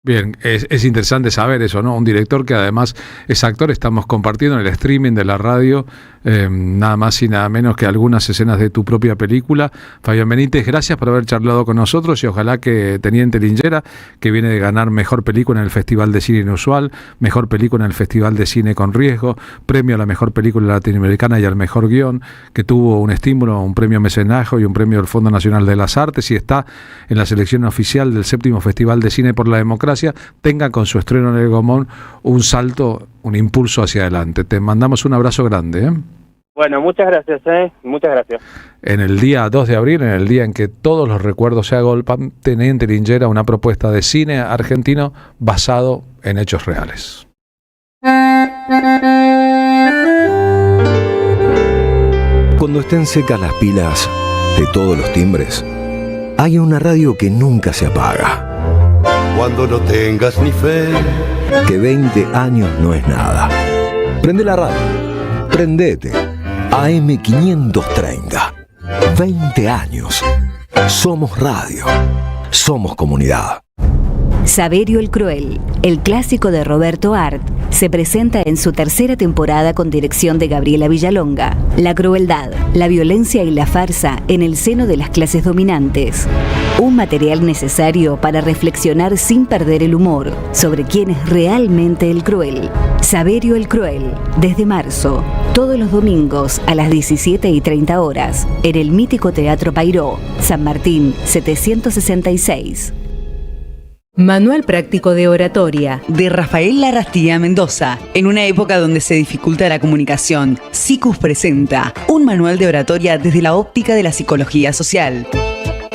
Bien, es interesante saber eso, ¿no? Un director que además es actor. Estamos compartiendo en el streaming de la radio nada más y nada menos que algunas escenas de tu propia película. Fabián Benítez, gracias por haber charlado con nosotros y ojalá que Teniente Lingera, que viene de ganar Mejor Película en el Festival de Cine Inusual, Mejor Película en el Festival de Cine con Riesgo, Premio a la Mejor Película Latinoamericana y al Mejor Guión, que tuvo un estímulo, un premio Mecenajo y un premio del Fondo Nacional de las Artes y está en la selección oficial del 7º Festival de Cine por la Democracia, tenga con su estreno en el Gomón un salto, un impulso hacia adelante. Te mandamos un abrazo grande, ¿eh? Bueno, muchas gracias, muchas gracias. En el día 2 de abril, en el día en que todos los recuerdos se agolpan, Teniente Lingera, una propuesta de cine argentino basado en hechos reales. Cuando estén secas las pilas de todos los timbres, hay una radio que nunca se apaga. Cuando no tengas ni fe, que 20 años no es nada. Prende la radio, prendete. AM530. 20 años. Somos radio. Somos comunidad. Saverio el Cruel, el clásico de Roberto Art, se presenta en su tercera temporada con dirección de Gabriela Villalonga. La crueldad, la violencia y la farsa en el seno de las clases dominantes. Un material necesario para reflexionar sin perder el humor sobre quién es realmente el cruel. Saverio el Cruel, desde marzo, todos los domingos a las 17:30 horas, en el mítico Teatro Pairó, San Martín 766. Manual práctico de oratoria de Rafael Larrastía Mendoza. En una época donde se dificulta la comunicación, SICUS presenta un manual de oratoria desde la óptica de la psicología social.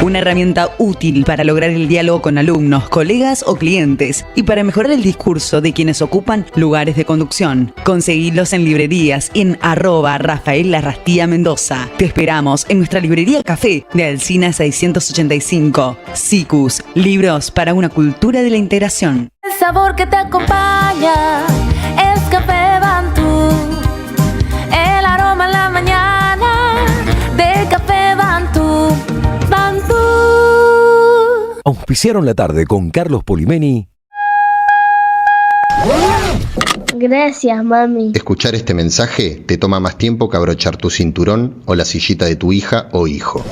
Una herramienta útil para lograr el diálogo con alumnos, colegas o clientes y para mejorar el discurso de quienes ocupan lugares de conducción. Conseguilos en librerías y en @Rafael Larrastía Mendoza. Te esperamos en nuestra librería Café de Alsina 685. SICUS, libros para una cultura de la integración. El sabor que te acompaña es Café Bantú. El aroma en la mañana del Café Bantú. Bantú. Auspiciaron la tarde con Carlos Polimeni. Gracias, mami. Escuchar este mensaje te toma más tiempo que abrochar tu cinturón o la sillita de tu hija o hijo.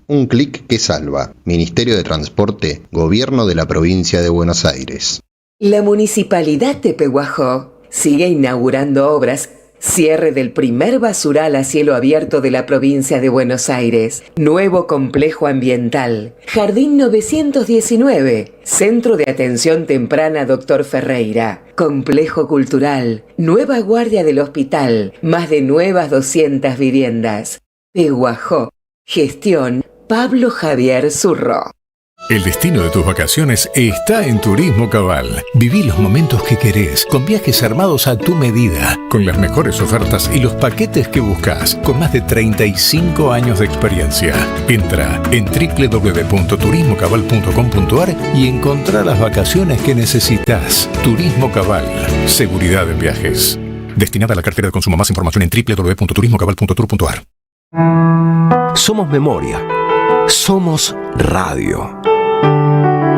Un clic que salva. Ministerio de Transporte, Gobierno de la Provincia de Buenos Aires. La Municipalidad de Pehuajó sigue inaugurando obras. Cierre del primer basural a cielo abierto de la provincia de Buenos Aires. Nuevo complejo ambiental. Jardín 919. Centro de Atención Temprana Dr. Ferreira. Complejo cultural. Nueva guardia del hospital. Más de nuevas 200 viviendas. Pehuajó. Gestión Pablo Javier Zurro. El destino de tus vacaciones está en Turismo Cabal. Viví los momentos que querés, con viajes armados a tu medida, con las mejores ofertas y los paquetes que buscas, con más de 35 años de experiencia. Entra en www.turismocabal.com.ar y encontrá las vacaciones que necesitas. Turismo Cabal, seguridad en viajes. Destinada a la cartera de consumo. Más información en www.turismocabal.tour.ar. Somos memoria. Somos radio.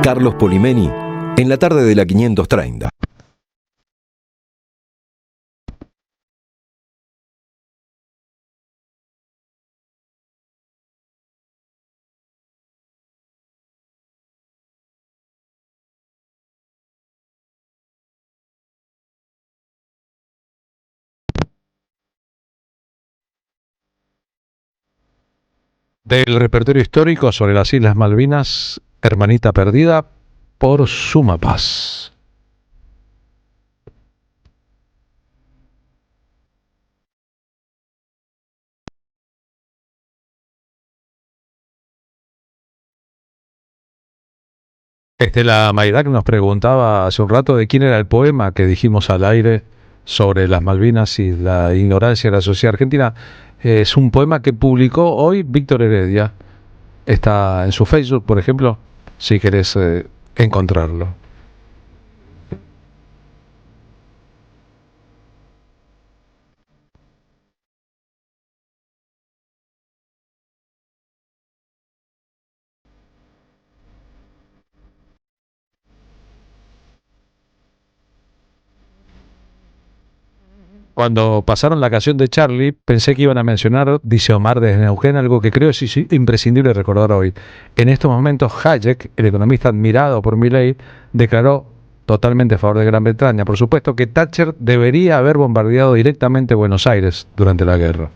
Carlos Polimeni, en la tarde de la 530. Del repertorio histórico sobre las Islas Malvinas, Hermanita Perdida, por Suma Paz. Estela Mayrac nos preguntaba hace un rato de quién era el poema que dijimos al aire sobre las Malvinas y la ignorancia de la sociedad argentina. Es un poema que publicó hoy Víctor Heredia. Está en su Facebook, por ejemplo, si querés encontrarlo. Cuando pasaron la canción de Charlie, pensé que iban a mencionar, dice Omar desde Neuquén, algo que creo es imprescindible recordar hoy. En estos momentos, Hayek, el economista admirado por Milei, declaró totalmente a favor de Gran Bretaña. Por supuesto que Thatcher debería haber bombardeado directamente Buenos Aires durante la guerra.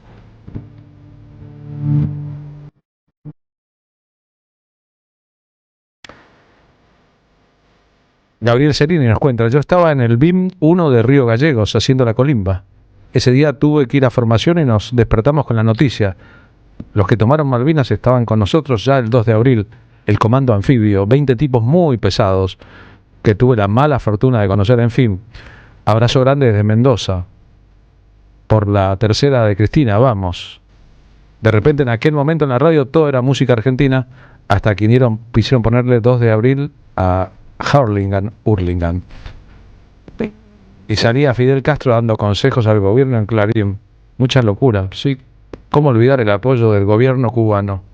Gabriel Cerini nos cuenta: yo estaba en el BIM 1 de Río Gallegos haciendo la colimba. Ese día tuve que ir a formación y nos despertamos con la noticia. Los que tomaron Malvinas estaban con nosotros ya el 2 de abril. El comando anfibio, 20 tipos muy pesados que tuve la mala fortuna de conocer. En fin, abrazo grande desde Mendoza. Por la tercera de Cristina, vamos. De repente en aquel momento en la radio todo era música argentina, hasta que quisieron ponerle 2 de abril a Hurlingham. Y salía Fidel Castro dando consejos al gobierno en Clarín. Mucha locura, sí. ¿Cómo olvidar el apoyo del gobierno cubano,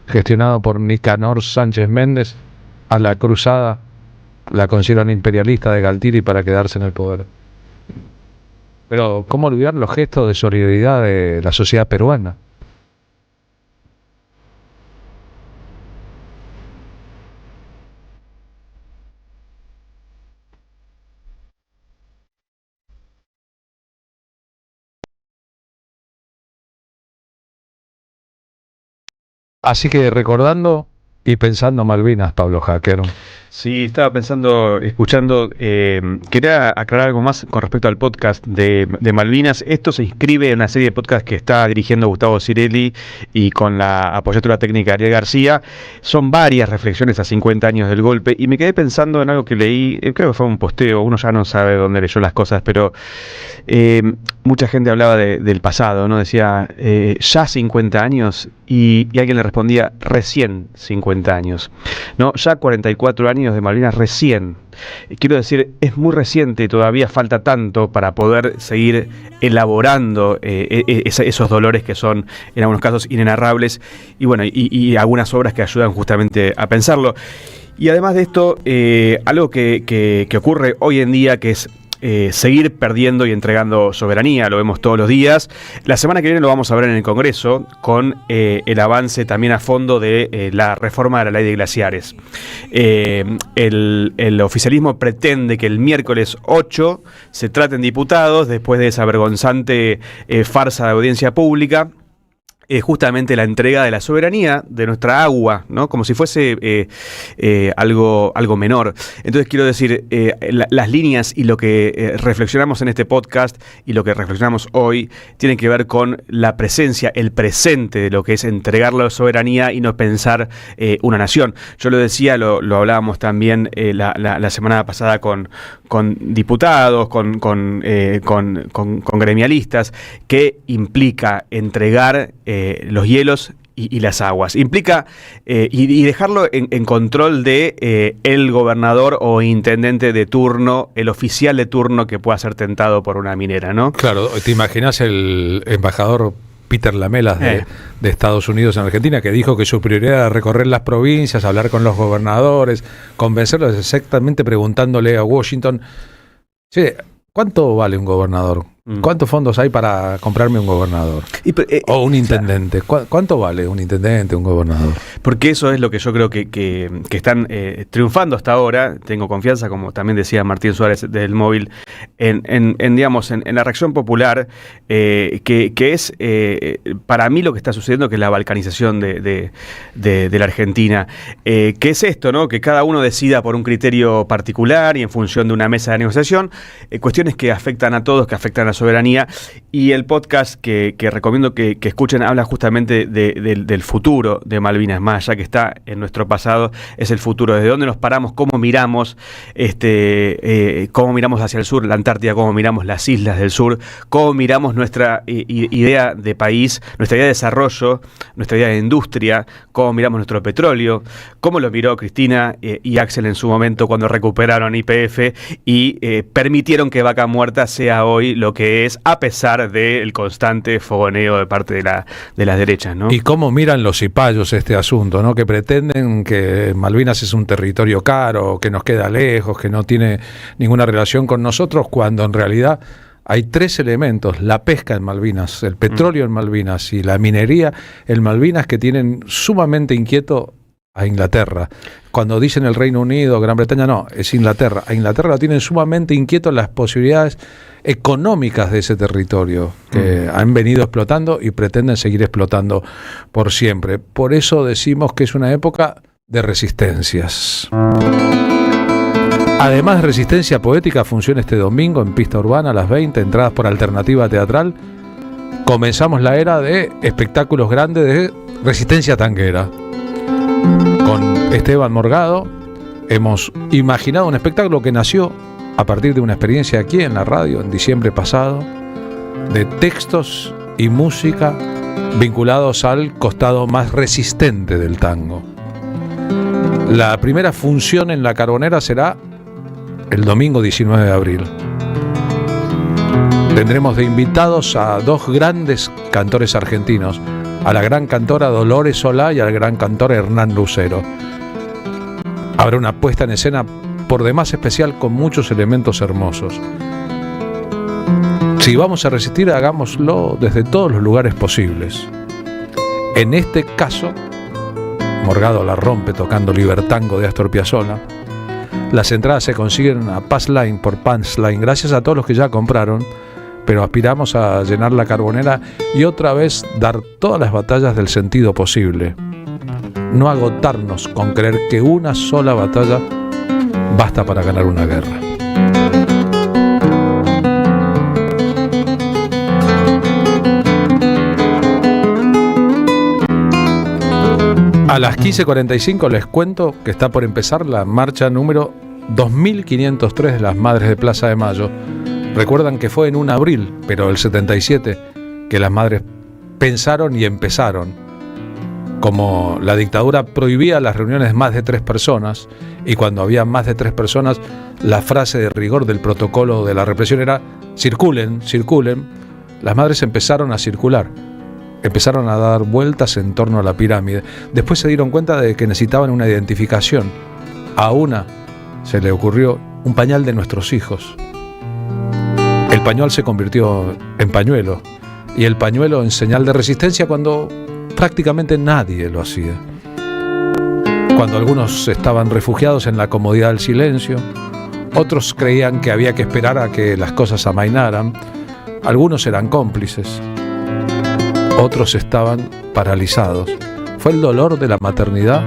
gestionado por Nicanor Sánchez Méndez, a la cruzada, la consideran imperialista de Galtieri para quedarse en el poder? Pero ¿cómo olvidar los gestos de solidaridad de la sociedad peruana? Así que recordando y pensando Malvinas, Pablo Hacker. Sí, estaba pensando, escuchando, quería aclarar algo más con respecto al podcast de Malvinas. Esto se inscribe en una serie de podcasts que está dirigiendo Gustavo Cirelli y con la apoyatura técnica de Ariel García. Son varias reflexiones a 50 años del golpe y me quedé pensando en algo que leí, creo que fue un posteo, uno ya no sabe dónde leyó las cosas, pero mucha gente hablaba del pasado, ¿no? Decía, ya 50 años y alguien le respondía, recién 50 años, ¿no? Ya 44 años de Malvinas recién. Quiero decir, es muy reciente y todavía falta tanto para poder seguir elaborando esos dolores que son en algunos casos inenarrables y bueno, y algunas obras que ayudan justamente a pensarlo. Y además de esto, algo que ocurre hoy en día, que es seguir perdiendo y entregando soberanía, lo vemos todos los días. La semana que viene lo vamos a ver en el Congreso con el avance también a fondo de la reforma de la ley de glaciares. El oficialismo pretende que el miércoles 8 se traten diputados después de esa vergonzante farsa de audiencia pública. Justamente la entrega de la soberanía de nuestra agua, ¿no? Como si fuese algo menor. Entonces quiero decir, las líneas y lo que reflexionamos en este podcast y lo que reflexionamos hoy tienen que ver con la presencia, el presente de lo que es entregar la soberanía y no pensar una nación. Yo lo decía, lo hablábamos también la semana pasada con diputados, con gremialistas, que implica entregar los hielos y las aguas. Implica y dejarlo en control de el gobernador o intendente de turno, el oficial de turno que pueda ser tentado por una minera, ¿no? Claro, ¿te imaginas el embajador Peter Lamelas de Estados Unidos en Argentina, que dijo que su prioridad era recorrer las provincias, hablar con los gobernadores, convencerlos, exactamente preguntándole a Washington, che, ¿cuánto vale un gobernador? ¿Cuántos fondos hay para comprarme un gobernador? O un intendente. ¿Cuánto vale un intendente, un gobernador? Porque eso es lo que yo creo que están triunfando hasta ahora. Tengo confianza, como también decía Martín Suárez del Móvil, en la reacción popular, que es para mí lo que está sucediendo, que es la balcanización de la Argentina. ¿Qué es esto, no? Que cada uno decida por un criterio particular y en función de una mesa de negociación, cuestiones que afectan a todos, que afectan a la soberanía. Y el podcast que recomiendo que escuchen habla justamente del futuro de Malvinas, más allá que está en nuestro pasado, es el futuro, desde dónde nos paramos, cómo miramos hacia el sur, la Antártida, cómo miramos las islas del sur, cómo miramos nuestra idea de país, nuestra idea de desarrollo, nuestra idea de industria, cómo miramos nuestro petróleo, cómo lo miró Cristina y Axel en su momento cuando recuperaron YPF y permitieron que Vaca Muerta sea hoy lo que es, a pesar del constante fogoneo de parte de las derechas, ¿no? Y cómo miran los cipayos este asunto, ¿no? Que pretenden que Malvinas es un territorio caro, que nos queda lejos, que no tiene ninguna relación con nosotros, cuando en realidad hay 3 elementos: la pesca en Malvinas, el petróleo en Malvinas y la minería en Malvinas, que tienen sumamente inquieto a Inglaterra. Cuando dicen el Reino Unido, Gran Bretaña, no, es Inglaterra. A Inglaterra la tienen sumamente inquieto las posibilidades económicas de ese territorio, que han venido explotando y pretenden seguir explotando por siempre. Por eso decimos que es una época de resistencias. Además de Resistencia Poética, funciona este domingo en Pista Urbana a las 20, entradas por Alternativa Teatral. Comenzamos la era de espectáculos grandes de resistencia tanguera. Con Esteban Morgado hemos imaginado un espectáculo que nació a partir de una experiencia aquí en la radio en diciembre pasado, de textos y música vinculados al costado más resistente del tango. La primera función en La Carbonera será el domingo 19 de abril. Tendremos de invitados a 2 grandes cantores argentinos, a la gran cantora Dolores Solá y al gran cantor Hernán Lucero. Habrá una puesta en escena por demás especial con muchos elementos hermosos. Si vamos a resistir, hagámoslo desde todos los lugares posibles. En este caso, Morgado la rompe tocando Libertango de Astor Piazzolla. Las entradas se consiguen a Passline por Punchline, gracias a todos los que ya compraron, pero aspiramos a llenar La Carbonera y otra vez dar todas las batallas del sentido posible. No agotarnos con creer que una sola batalla basta para ganar una guerra. A las 15:45 les cuento que está por empezar la marcha número 2503 de las Madres de Plaza de Mayo. Recuerdan que fue en un abril, pero el 77, que las madres pensaron y empezaron. Como la dictadura prohibía las reuniones de más de 3 personas, y cuando había más de 3 personas, la frase de rigor del protocolo de la represión era circulen, circulen. Las madres empezaron a circular, empezaron a dar vueltas en torno a la pirámide. Después se dieron cuenta de que necesitaban una identificación. A una se le ocurrió un pañal de nuestros hijos. El pañal se convirtió en pañuelo, y el pañuelo en señal de resistencia cuando prácticamente nadie lo hacía. Cuando algunos estaban refugiados en la comodidad del silencio, otros creían que había que esperar a que las cosas amainaran, algunos eran cómplices, otros estaban paralizados. Fue el dolor de la maternidad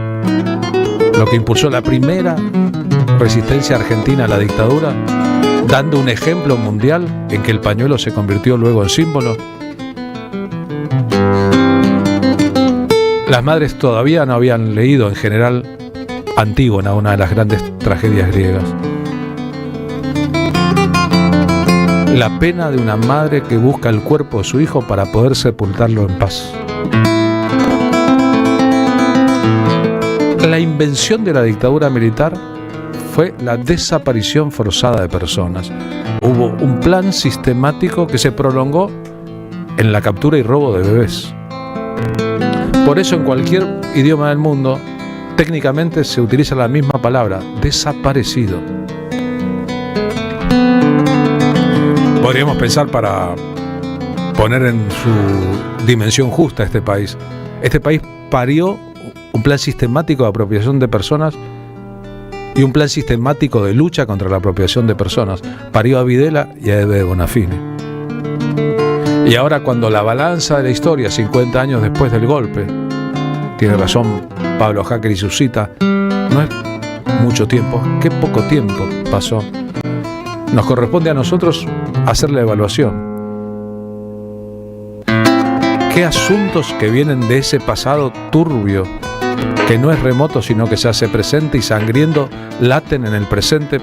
lo que impulsó la primera resistencia argentina a la dictadura, dando un ejemplo mundial en que el pañuelo se convirtió luego en símbolo. Las madres todavía no habían leído en general Antígona, una de las grandes tragedias griegas. La pena de una madre que busca el cuerpo de su hijo para poder sepultarlo en paz. La invención de la dictadura militar fue la desaparición forzada de personas. Hubo un plan sistemático que se prolongó en la captura y robo de bebés. Por eso en cualquier idioma del mundo, técnicamente se utiliza la misma palabra, desaparecido. Podríamos pensar, para poner en su dimensión justa este país. Este país parió un plan sistemático de apropiación de personas y un plan sistemático de lucha contra la apropiación de personas. Parió a Videla y a Ede Bonafini. Y ahora, cuando la balanza de la historia, 50 años después del golpe, tiene razón Pablo Hacker y su cita, no es mucho tiempo, qué poco tiempo pasó. Nos corresponde a nosotros hacer la evaluación. ¿Qué asuntos que vienen de ese pasado turbio, que no es remoto sino que se hace presente y sangriento, laten en el presente?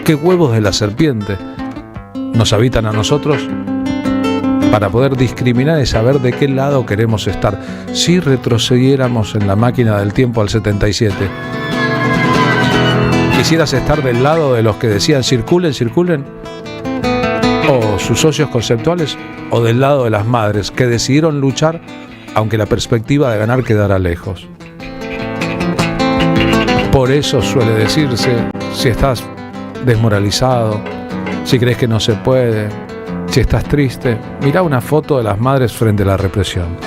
¿Qué huevos de la serpiente nos habitan a nosotros para poder discriminar y saber de qué lado queremos estar? Si retrocediéramos en la máquina del tiempo al 77, ¿quisieras estar del lado de los que decían circulen, circulen? ¿O sus socios conceptuales? ¿O del lado de las madres que decidieron luchar aunque la perspectiva de ganar quedara lejos? Por eso suele decirse, si estás desmoralizado, si crees que no se puede, si estás triste, mirá una foto de las madres frente a la represión.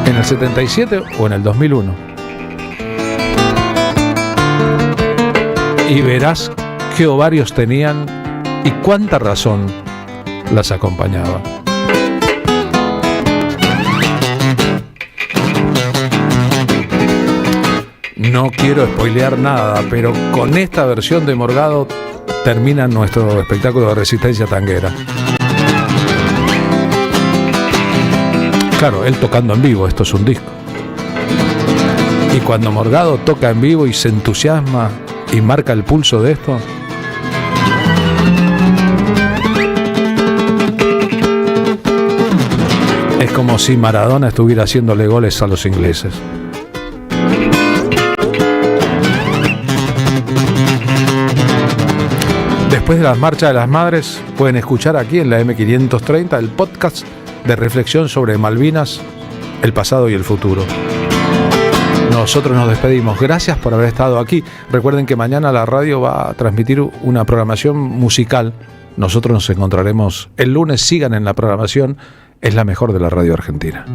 ¿En el 77 o en el 2001? Y verás qué ovarios tenían y cuánta razón las acompañaba. No quiero spoilear nada, pero con esta versión de Morgado termina nuestro espectáculo de resistencia tanguera. Claro, él tocando en vivo, esto es un disco. Y cuando Morgado toca en vivo y se entusiasma y marca el pulso de esto, es como si Maradona estuviera haciéndole goles a los ingleses. Después de las marchas de las madres, pueden escuchar aquí en la M530 el podcast de reflexión sobre Malvinas, el pasado y el futuro. Nosotros nos despedimos. Gracias por haber estado aquí. Recuerden que mañana la radio va a transmitir una programación musical. Nosotros nos encontraremos el lunes. Sigan en la programación. Es la mejor de la radio argentina.